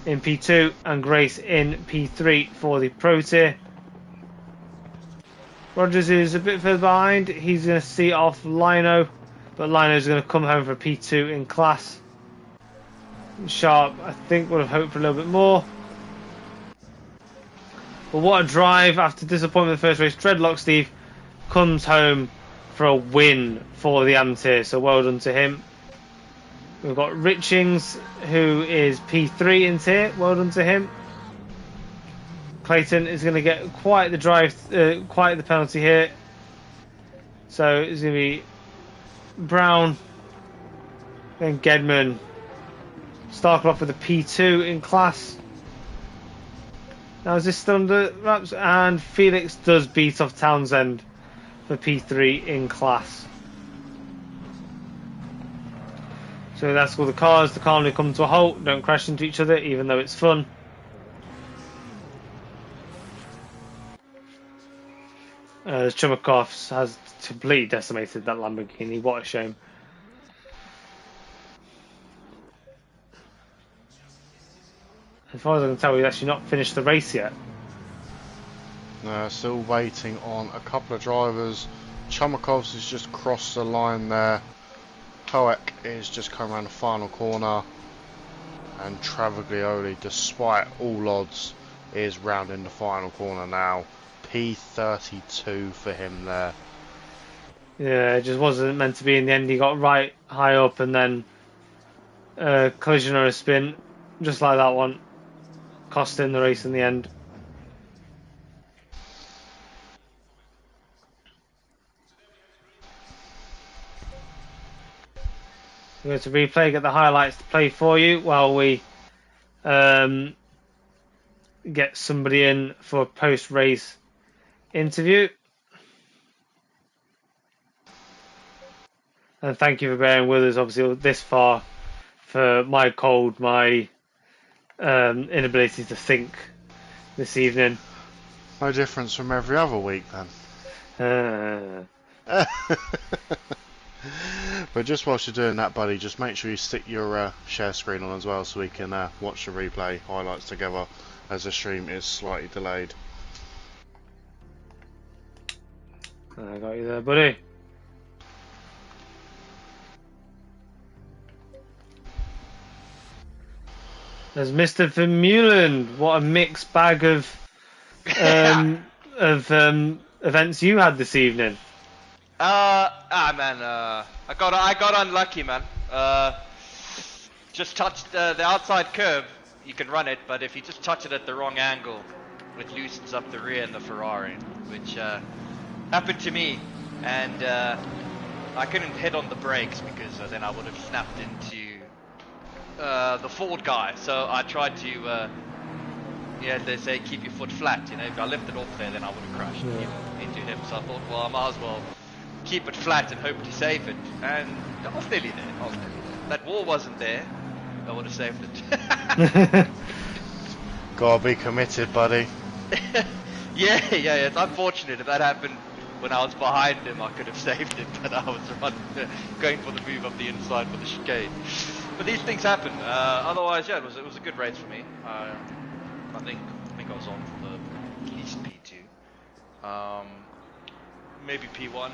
in P2 and Grace in P3 for the Pro Tier. Rogers is a bit further behind. He's going to seat off Lino, but Lino is going to come home for P2 in class. Sharp, I think, would have hoped for a little bit more. But what a drive after disappointment in the first race. Dreadlock Steve comes home for a win for the AM tier, so well done to him. We've got Richings, who is P3 in tier. Well done to him. Clayton is going to get quite the penalty here. So it's going to be Brown, then Gedman, Starkle off with a P2 in class. Now is this still under wraps? And Felix does beat off Townsend for P3 in class. So that's all the cars to calmly come to a halt, don't crash into each other, even though it's fun. Chumakov has completely decimated that Lamborghini, what a shame. As far as I can tell, he's actually not finished the race yet. Still waiting on a couple of drivers. Chumakov's has just crossed the line there. Koek is just coming around the final corner, and Travaglioli, despite all odds, is rounding the final corner now. P32 for him there. Yeah, it just wasn't meant to be in the end. He got right high up and then collision or a spin, just like that one, cost him the race in the end. We're going to replay, get the highlights to play for you while we get somebody in for a post-race interview. And thank you for bearing with us, obviously, this far, for my cold, my inability to think this evening. No difference from every other week then. But just whilst you're doing that, buddy, just make sure you stick your share screen on as well so we can watch the replay highlights together, as the stream is slightly delayed. I got you there, buddy. There's Mr. Vermeulen. What a mixed bag of events you had this evening. I got unlucky, man. Just touched the outside curve. You can run it, but if you just touch it at the wrong angle, it loosens up the rear in the Ferrari, which happened to me. And I couldn't hit on the brakes because then I would have snapped into the Ford guy. So I tried to, they say keep your foot flat. You know, if I lifted off there, then I would have crashed into him. So I thought, well, I might as well keep it flat and hope to save it. And I was nearly there. That wall wasn't there. I would have saved it. Gotta be committed, buddy. yeah, it's unfortunate if that happened when I was behind him, I could have saved it, but I was going for the move up the inside for the chicane. But these things happen. Otherwise, yeah, it was a good race for me. I think I was on for the at least P2, maybe P1.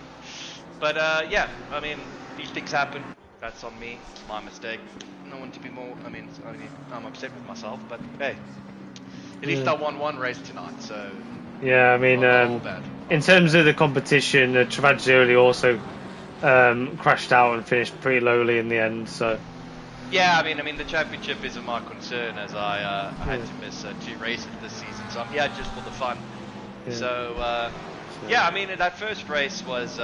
But yeah, I mean, these things happen. That's on me. It's my mistake. No one to be more. I mean, I'm upset with myself, but hey, at least I won one race tonight, so. Yeah, I mean, not all bad. in terms of the competition, Travaglioli also crashed out and finished pretty lowly in the end. So. Yeah, I mean, the championship isn't my concern, as I had to miss 2 races this season, so I'm here just for the fun. Yeah. So yeah, I mean, that first race was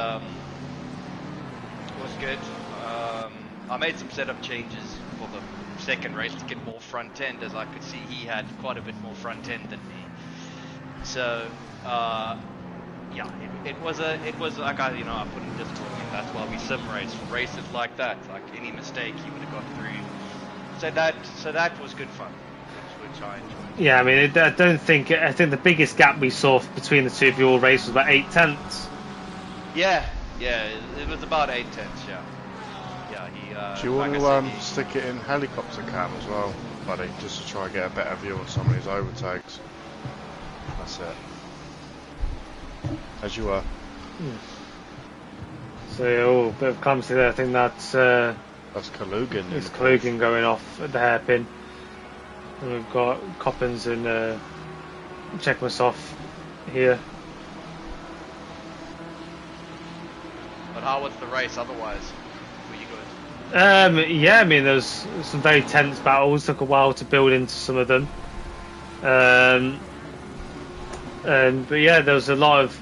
good. I made some setup changes for the second race to get more front end, as I could see he had quite a bit more front end than me. So yeah, it was like I put in Discord. That's why we sim race for races like that. Like any mistake, he would have got through. So that was good fun, which I enjoyed. Yeah, I mean, I think the biggest gap we saw between the two of you all race was about 8 tenths. Yeah, it was about 8 tenths. Yeah. He. Do you want to stick it in helicopter cam as well, buddy, just to try and get a better view on some of these overtakes? That's it. As you were. So a bit of clumsy there. I think that's Kalugin. It's Kalugin going off at the hairpin. And we've got Coppens and Chekmasov here. But how was the race otherwise? Were you good? Yeah, I mean, there's some very tense battles. Took a while to build into some of them. But yeah, there was a lot of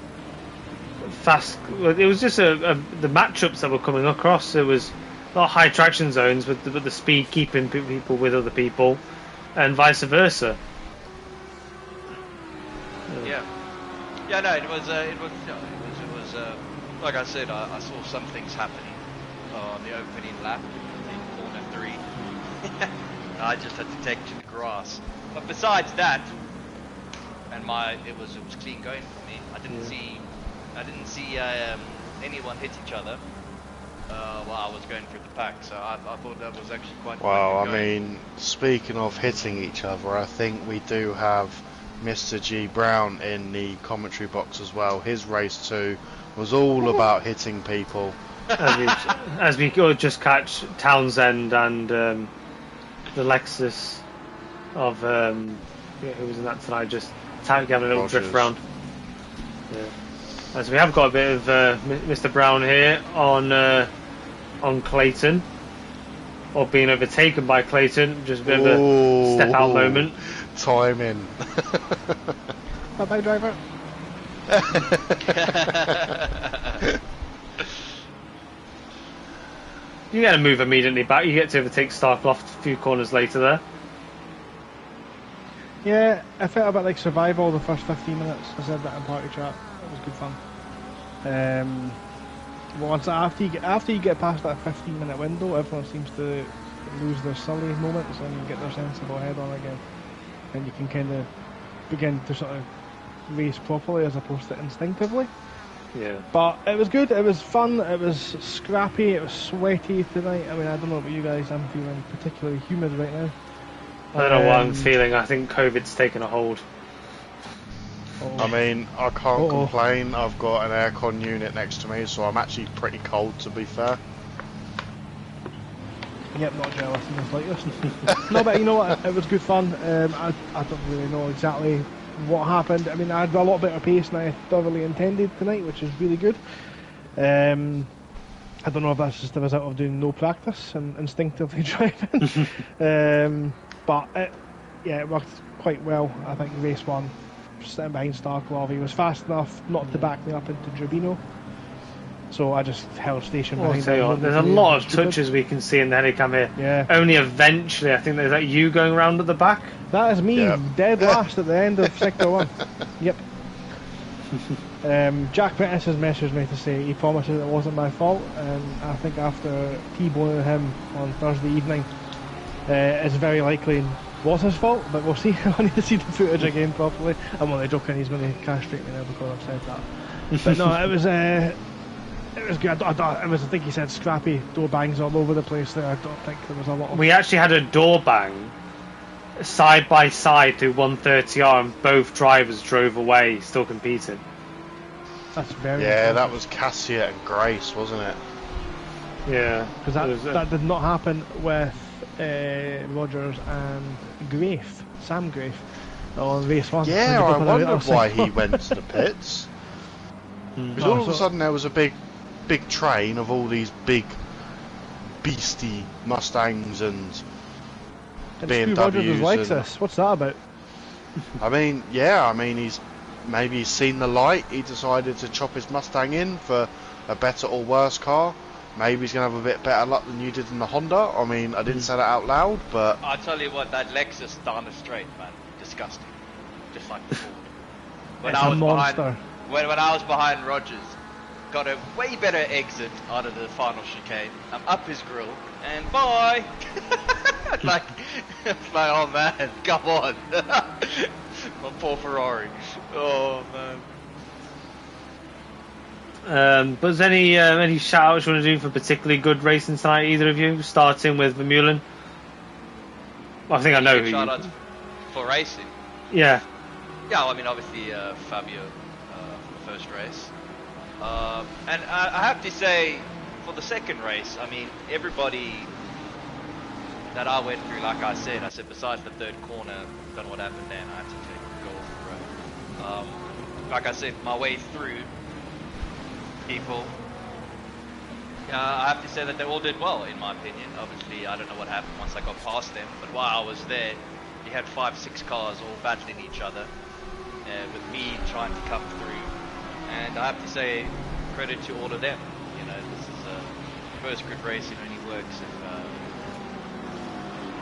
fast. It was just the matchups that were coming across. There was a lot of high traction zones with the speed keeping people with other people, and vice versa. Yeah, no, it was like I said, I saw some things happening on the opening lap, in corner 3. I just had to take to the grass. But besides that, and it was clean going for me. I didn't see anyone hit each other while I was going through the pack. So I thought that was actually quite. Well, I mean, speaking of hitting each other, I think we do have Mr. G Brown in the commentary box as well. His race 2 was all about hitting people. As we just catch Townsend and the Lexus of who was in that tonight, just having a little drift round. Yeah. As we have got a bit of Mr. Brown here on Clayton, or being overtaken by Clayton. Just a bit of a step out moment. Timing. Bye, driver. You get to move immediately back. You get to overtake Starcloft a few corners later there. Yeah, I felt a bit like survival the first 15 minutes. I said that in party chat. It was good fun. Once after you get past that 15-minute window, everyone seems to lose their silly moments and get their sensible head on again, and you can kind of begin to sort of race properly as opposed to instinctively. Yeah. But it was good. It was fun. It was scrappy. It was sweaty tonight. I mean, I don't know about you guys. I'm feeling particularly humid right now. I don't know what I'm feeling. I think COVID's taken a hold. I mean, I can't complain. I've got an aircon unit next to me, so I'm actually pretty cold, to be fair. Yep, not jealous in the slightest. No, but you know what? It was good fun. I don't really know exactly what happened. I mean, I had a lot better pace than I thoroughly intended tonight, which is really good. I don't know if that's just the result of doing no practice and instinctively driving. But it worked quite well. I think race 1, sitting behind Starklov, he was fast enough not to back me up into Drabino, so I just held station behind him. There's a lot of touches we can see in the Helicam here. Yeah. Only eventually, I think there's that you going round at the back. That is me, dead last at the end of Sector 1. Yep. Jack Prentice has messaged me to say he promises it wasn't my fault, and I think after T-boning him on Thursday evening, it's very likely was his fault, but we'll see. I need to see the footage again properly. I'm only joking, he's going to castrate me now because I've said that. But no, it was good. I think he said scrappy, door bangs all over the place there. I don't think there was a lot of... We actually had a door bang side by side through 130R, and both drivers drove away, still competing. That's very Yeah, impressive. that was Cassia and Grace, wasn't it? Yeah, Because that did not happen with Rogers and Grafe, Sam Grafe, on race 1. Yeah, I wondered why he outside. went to the pits. Because Oh, all of a so- sudden there was a big train of all these big beastie Mustangs and And Stu Rogers was BMWs Lexus. and- What's that about? I mean, he's seen the light. He decided to chop his Mustang in for a better or worse car. Maybe he's gonna have a bit better luck than you did in the Honda. I mean, I didn't say that out loud, but I tell you what, that Lexus down the straight, man, disgusting. Just like the Ford. It's a monster. When I was behind Rogers, got a way better exit out of the final chicane. I'm up his grill, and bye. like, oh man, come on. My poor Ferrari. Oh man. But is any shout outs you want to do for particularly good racing tonight, either of you? Starting with Vermeulen. I think I know who Shout you... out for racing. Yeah. Yeah, well, I mean, obviously Fabio for the first race. And I have to say, for the second race, I mean, everybody that I went through, like I said, besides the third corner, don't know what happened then, I had to go off the road. Like I said, my way through, people, I have to say that they all did well, in my opinion. Obviously, I don't know what happened once I got past them, but while I was there, you had 5-6 cars all battling each other, with me trying to come through. And I have to say, credit to all of them. You know, this is the first good race in any works, and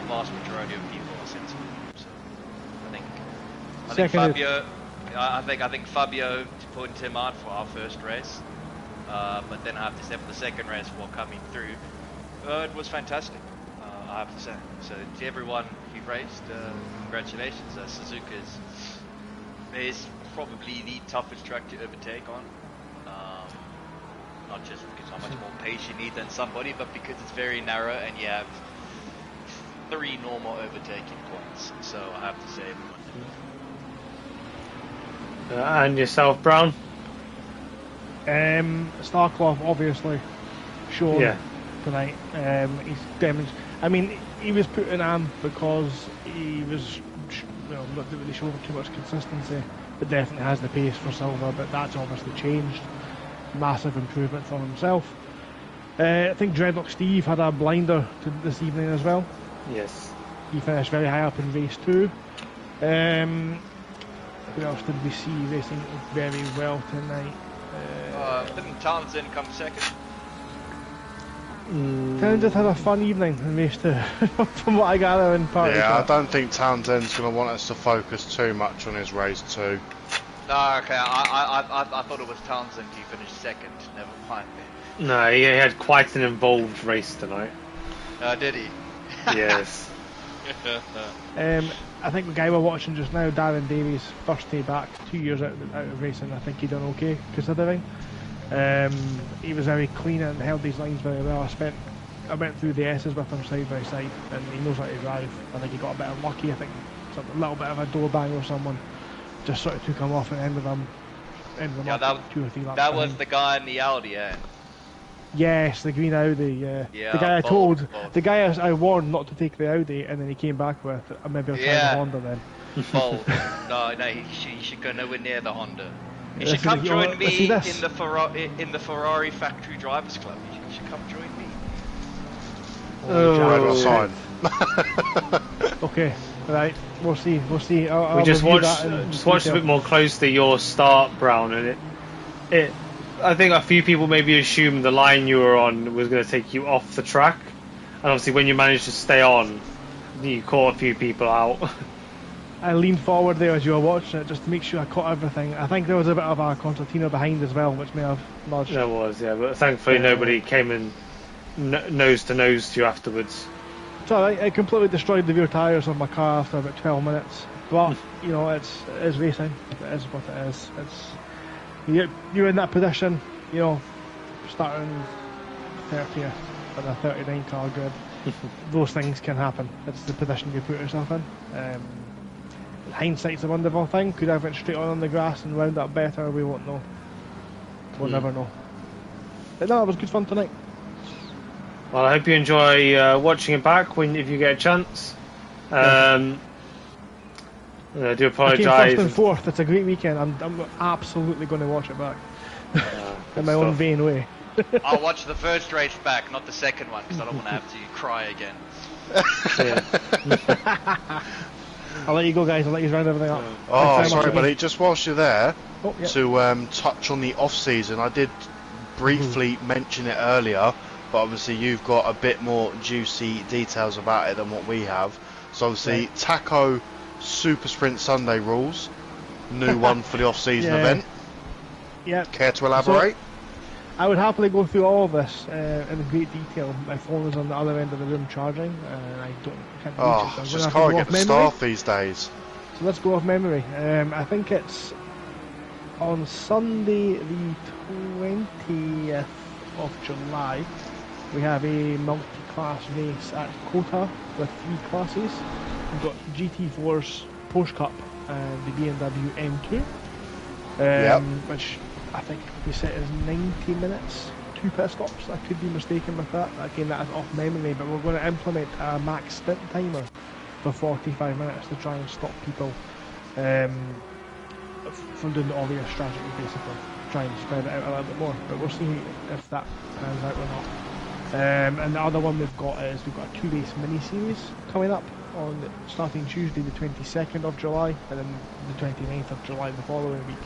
the vast majority of people are sensible. So I think Fabio, I think Fabio to point him out for our first race. But then I have to say for the second race while coming through, it was fantastic. I have to say. So to everyone who raced, congratulations. Suzuka is probably the toughest track to overtake on. Not just because how much more pace you need than somebody, but because it's very narrow and you have 3 normal overtaking points. So I have to say everyone did well. And yourself, Brown? Starclough, obviously, shown tonight. He's demonstrated. I mean, he was put in Am because he was, not really showing too much consistency, but definitely has the pace for silver. But that's obviously changed. Massive improvement from himself. I think Dreadlock Steve had a blinder this evening as well. Yes. He finished very high up in race 2. Who else did we see racing very well tonight? Didn't Townsend come second? Townsend had a fun evening in race 2, from what I gather in party. yeah, I chat. don't think Townsend's going to want us to focus too much on his race 2. No, okay, I thought it was Townsend who finished second. Never mind then. No, he had quite an involved race tonight. Did he? Yes. I think the guy we're watching just now, Darren Davies, first day back, 2 years out of racing. I think he done okay considering. He was very clean and held these lines very well. I went through the S's with him side by side, and he knows how to drive. I think he got a bit unlucky. I think a little bit of a door bang or someone just sort of took him off and ended him Yeah, up 2 or 3 laps. that was behind. the guy in the Audi, eh? Yes, the green Audi. Yeah. Yeah, The guy I bold, told, bold. the guy I warned not to take the Audi, and then he came back with maybe I'll try Yeah. the Honda then. Bold. No, he should go nowhere near the Honda. He This should is come the- join let's me see this. in the Ferrari Factory Drivers Club. He should come join me. Where do I Oh. sign? Okay, right. We'll see. I'll We just review watched that in a detail. bit more closely your start, Brown, and it. I think a few people maybe assumed the line you were on was going to take you off the track, and obviously when you managed to stay on, you caught a few people out. I leaned forward there as you were watching it just to make sure I caught everything. I think there was a bit of a concertina behind as well, which may have nudged. There was, yeah, but thankfully nobody came in nose to nose to you afterwards. It's alright. It completely destroyed the rear tyres of my car after about 12 minutes. But you know, it is racing. It is what it is. you're in that position, you know, starting 30th on a 39 car grid. Those things can happen. It's the position you put yourself in. Hindsight's a wonderful thing. Could I have went straight on the grass and wound up better? We won't know. We'll never know. But no, it was good fun tonight. Well, I hope you enjoy watching it back if you get a chance. I do I came apologise. first and fourth. It's a great weekend. I'm absolutely going to watch it back in my own vain way. I'll watch the first race back, not the second one, because I don't want to have to cry again. I'll let you go, guys. I'll let you round everything up. Oh, Thanks very sorry, much, buddy. Just whilst you're there, yeah. to touch on the off-season, I did briefly mention it earlier, but obviously you've got a bit more juicy details about it than what we have. So obviously, Taco Super Sprint Sunday rules, new one for the off-season event. Yeah. Care to elaborate? So, I would happily go through all of this in great detail. My phone is on the other end of the room charging, and I can't reach it. So just can't get the staff these days. So let's go off memory. I think it's on Sunday the 20th of July. We have a multi-class race at Kota with 3 classes. We've got GT4's Porsche Cup and the BMW M2, which I think we set as 90 minutes, 2 pit stops. I could be mistaken with that. Again, that is off memory, but we're going to implement a max stint timer for 45 minutes to try and stop people from doing the obvious strategy, basically. Try and spread it out a little bit more, but we'll see if that pans out or not. And the other one we've got is we've got a 2-race mini-series coming up on starting Tuesday the 22nd of July and then the 29th of July the following week.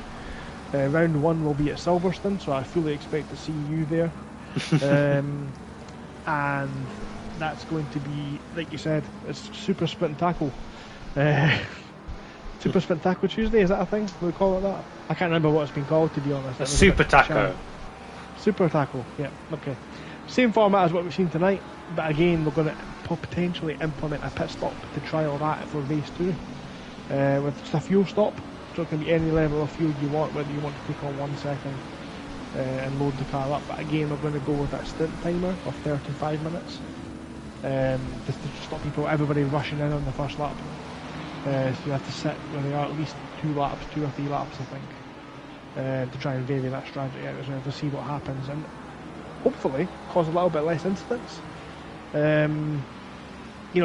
Round 1 will be at Silverstone, so I fully expect to see you there. And that's going to be, like you said, it's Super Sprint Tackle. Super Sprint Tackle Tuesday, is that a thing? Do we call it that? I can't remember what it's been called, to be honest. A Super Taco. Super Tackle, yeah, okay. Same format as what we've seen tonight, but again, we're going to potentially implement a pit stop to trial that for race 2. With just a fuel stop. So it can be any level of fuel you want, whether you want to take on 1 second and load the car up. But again, we're going to go with that stint timer of 35 minutes. Just to stop everybody rushing in on the first lap. So you have to sit where they are at least 2 or 3 laps, I think, to try and vary that strategy out as well, to see what happens and hopefully cause a little bit less incidents.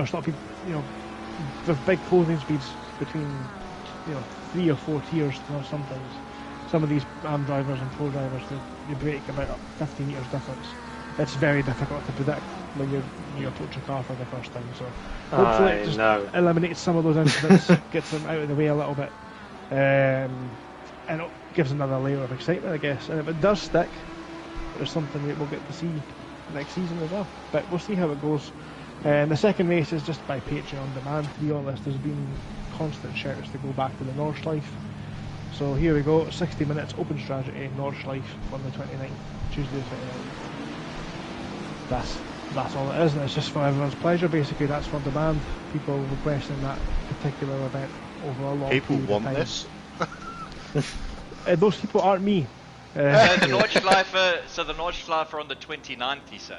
Stop people, with big closing speeds between 3 or 4 tiers, sometimes some of these AM drivers and pro drivers they break about 50 metres difference. It's very difficult to predict when you approach a car for the first time, so hopefully it just eliminates some of those incidents, gets them out of the way a little bit, and it gives another layer of excitement, I guess. And if it does stick, there's something that we'll get to see next season as well, but we'll see how it goes. And the second race is just by Patreon on demand, to be honest. There's been constant shouts to go back to the Nordschleife. So here we go, 60 minutes open strategy, Nordschleife on the 29th, Tuesday the 29th. That's all it is, and it's just for everyone's pleasure basically. That's for demand. People requesting that particular event over a long People period want of time. this? Those people aren't me. So the Nordschleife on the 29th, you say?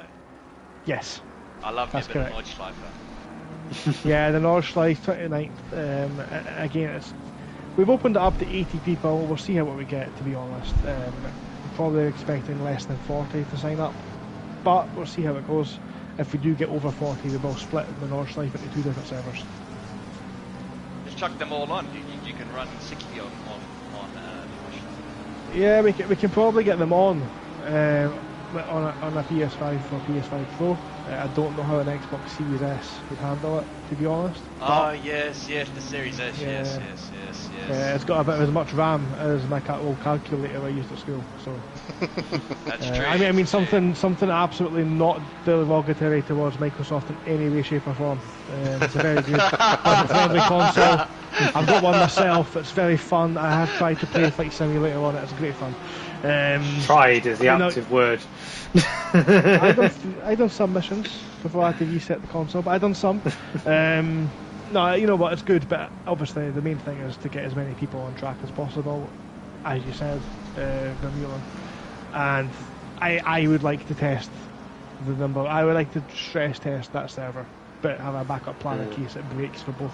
Yes. I love me a That's bit of correct. Nordschleife. Yeah, the Nordschleife 29th. Again, we've opened it up to 80 people. We'll see how what we get, to be honest. We're probably expecting less than 40 to sign up, but we'll see how it goes. If we do get over 40, we will split the Nordschleife into 2 different servers. Just chuck them all on. You can run 60 on Nordschleife. Yeah, we can probably get them on a PS5 for PS5 Pro. I don't know how an Xbox Series S would handle it, to be honest. Oh, yes, the Series S, Yeah. yes. It's got about as much RAM as my old calculator I used at school. So That's true. I mean something absolutely not derogatory towards Microsoft in any way, shape or form. It's a very good friendly console. I've got one myself. It's very fun. I have tried to play Flight Simulator on it. It's great fun. Tried is the active word. I done some missions before I had to reset the console, but I done some. No, you know what? It's good, but obviously the main thing is to get as many people on track as possible. As you said, Vermeulen, and I would like to test the number. I would like to stress test that server, but have a backup plan in case it breaks for both.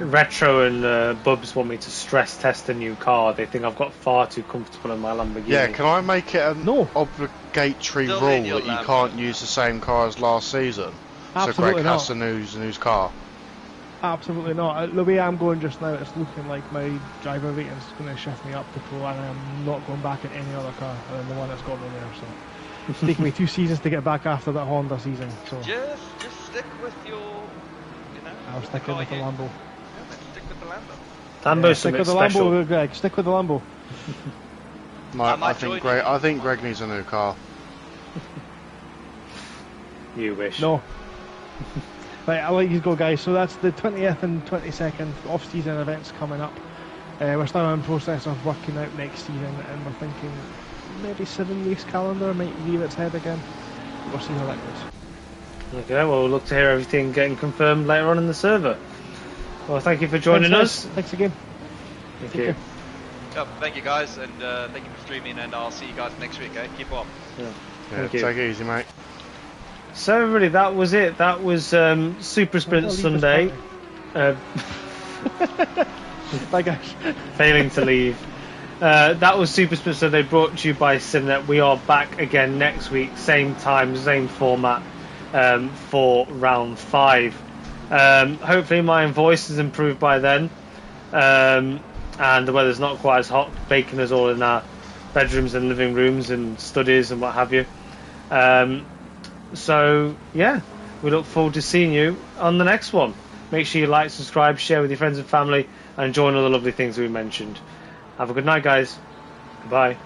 Retro and Bubs want me to stress test a new car. They think I've got far too comfortable in my Lamborghini. Yeah, can I make it an No. obligatory Still rule in your that you Lambo. can't use the same car as last season? Absolutely so Greg not. has to use a new car. Absolutely not. The way I'm going just now, it's looking like my driver rating is going to shift me up to pro, and I'm not going back in any other car than the one that's got me there. So it's taken me 2 seasons to get back after that Honda season. So Just stick with your, you know. I'll stick in with the Lambo. Yeah, man, stick with the Lambo. Lambo's Stick something with the special. Lambo, Greg. Stick with the Lambo. I think Greg needs a new car. You wish. No. Right, I'll let you go, guys. So that's the 20th and 22nd off-season events coming up. We're still in the process of working out next season, and we're thinking maybe 7 race calendar might rear its head again. We'll see how that goes. Okay, well, we'll look to hear everything getting confirmed later on in the server. Well, thank you for joining Thanks, us. guys. Thanks again. Thank Take you. care. Yep, thank you guys, and thank you for streaming, and I'll see you guys next week, eh? Keep up. Yeah, Thank you. take it easy, mate. So, everybody, that was it. That was Super Sprint I'll leave this Sunday. Bye, guys. Failing to leave. That was Super Sprint Sunday, brought to you by SimNet. We are back again next week, same time, same format, for round 5. Hopefully my voice has improved by then, and the weather's not quite as hot, baking us all in our bedrooms and living rooms and studies and what have you. So yeah, we look forward to seeing you on the next one. Make sure you like, subscribe, share with your friends and family, and join all the lovely things we mentioned. Have a good night, guys. Goodbye.